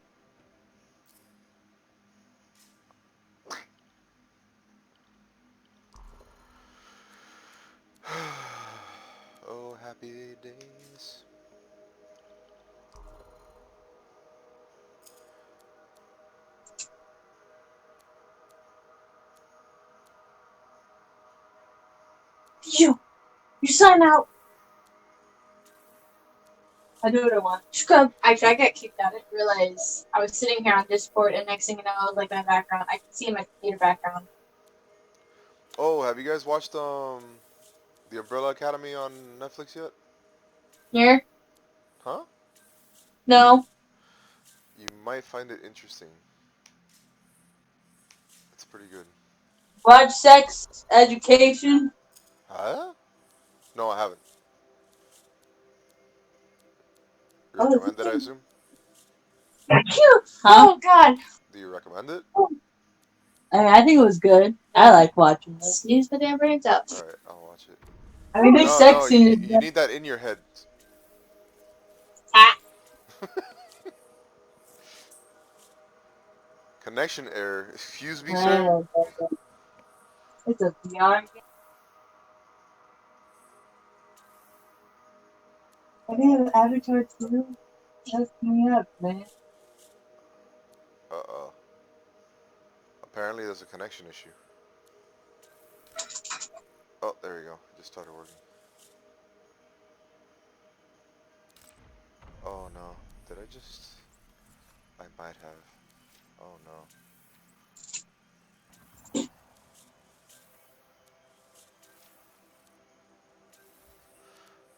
Oh, happy days. You sign out. I do what I want. Actually, I got kicked out. I didn't realize I was sitting here on Discord, and next thing you know, I was like my background. I can see my computer background. Oh, have you guys watched The Umbrella Academy on Netflix yet? Here? Huh? No. You might find it interesting. It's pretty good. Watch Sex Education. Huh? No, I haven't. You Oh, recommend it, I assume? Cute. Huh? Oh God. Do you recommend it? I think it was good. I like watching it. Sneeze the damn brains out. Alright, I'll watch it. I mean, there's sex you scenes. need that in your head. Connection error. Excuse me, sir? It's a VR game. I think it's Avatar 2. That's me up, man. Uh-oh. Apparently there's a connection issue. Oh, there we go. It just started working. Oh no. Did I just... I might have. Oh no.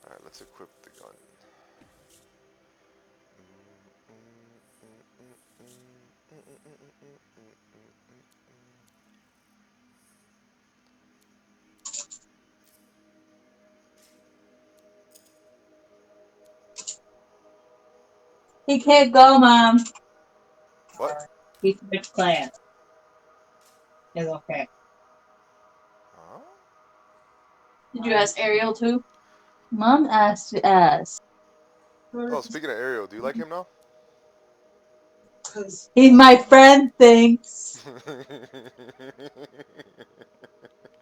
Alright, let's equip the gun. He can't go, Mom. What? He's switched class. It's okay. Huh? Did you ask Ariel too? Mom asked to ask. Oh, speaking of Ariel, do you like him now? He's my friend, thanks.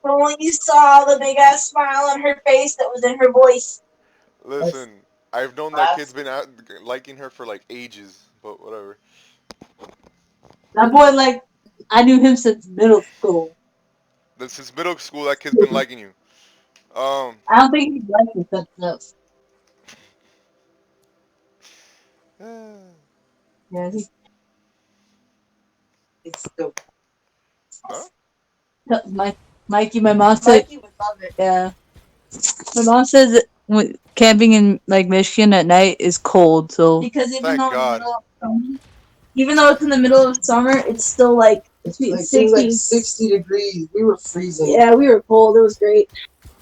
Only you saw the big ass smile on her face that was in her voice. Listen, I've known that kid's been liking her for like ages, but whatever. That boy, like, I knew him since middle school. Since middle school, that kid's been liking you. I don't think he liked me since enough. Yeah, it's dope. Huh? Mikey, my mom said. Mikey would love it. Yeah. My mom says that camping in like Michigan at night is cold, so because even though it's in the middle of summer, it's still like it's like 60 degrees. We were freezing. Yeah, we were cold. It was great.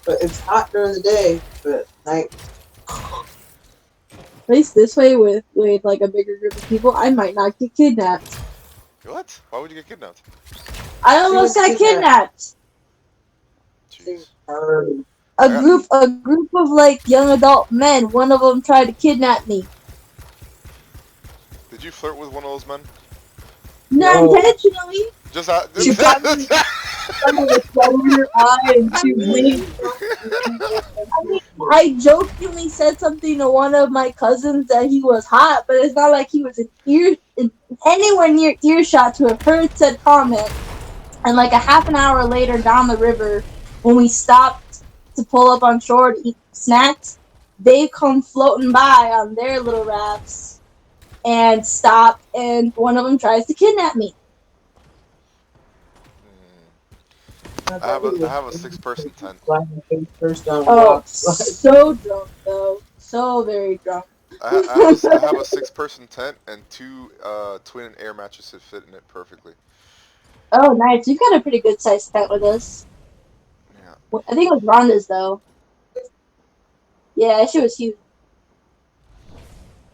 But it's hot during the day, but night. At least this way, with like a bigger group of people, I might not get kidnapped. What? Why would you get kidnapped? I almost got kidnapped. Jeez. A group of like young adult men. One of them tried to kidnap me. Did you flirt with one of those men? Not intentionally. Just She probably in her eye and she blinked. I jokingly said something to one of my cousins that he was hot, but it's not like he was anywhere near earshot to have heard said comment. And like a half an hour later down the river, when we stopped to pull up on shore to eat snacks, they come floating by on their little rafts and stop, and one of them tries to kidnap me. I have a 6-person tent. Oh, so drunk though, so very drunk. I have a 6-person tent and 2 twin air mattresses fit in it perfectly. Oh, nice! You've got a pretty good sized tent with us. Yeah. I think it was Rhonda's though. Yeah, she was huge.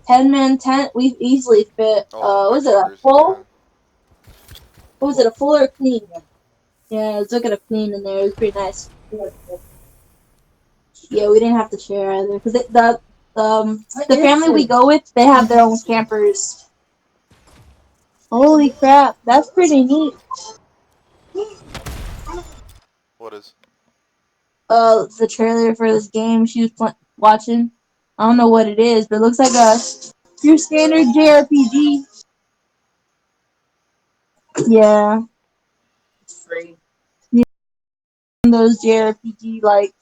10-man tent. We easily fit. Was it a full? What was it, a full or a clean? Yeah, I was looking at clean in there. It was pretty nice. Yeah, we didn't have to share either because The family we go with, they have their own campers. Holy crap, that's pretty neat. What is? The trailer for this game she was watching. I don't know what it is, but it looks like your standard JRPG. Yeah. It's free. Yeah, those JRPG like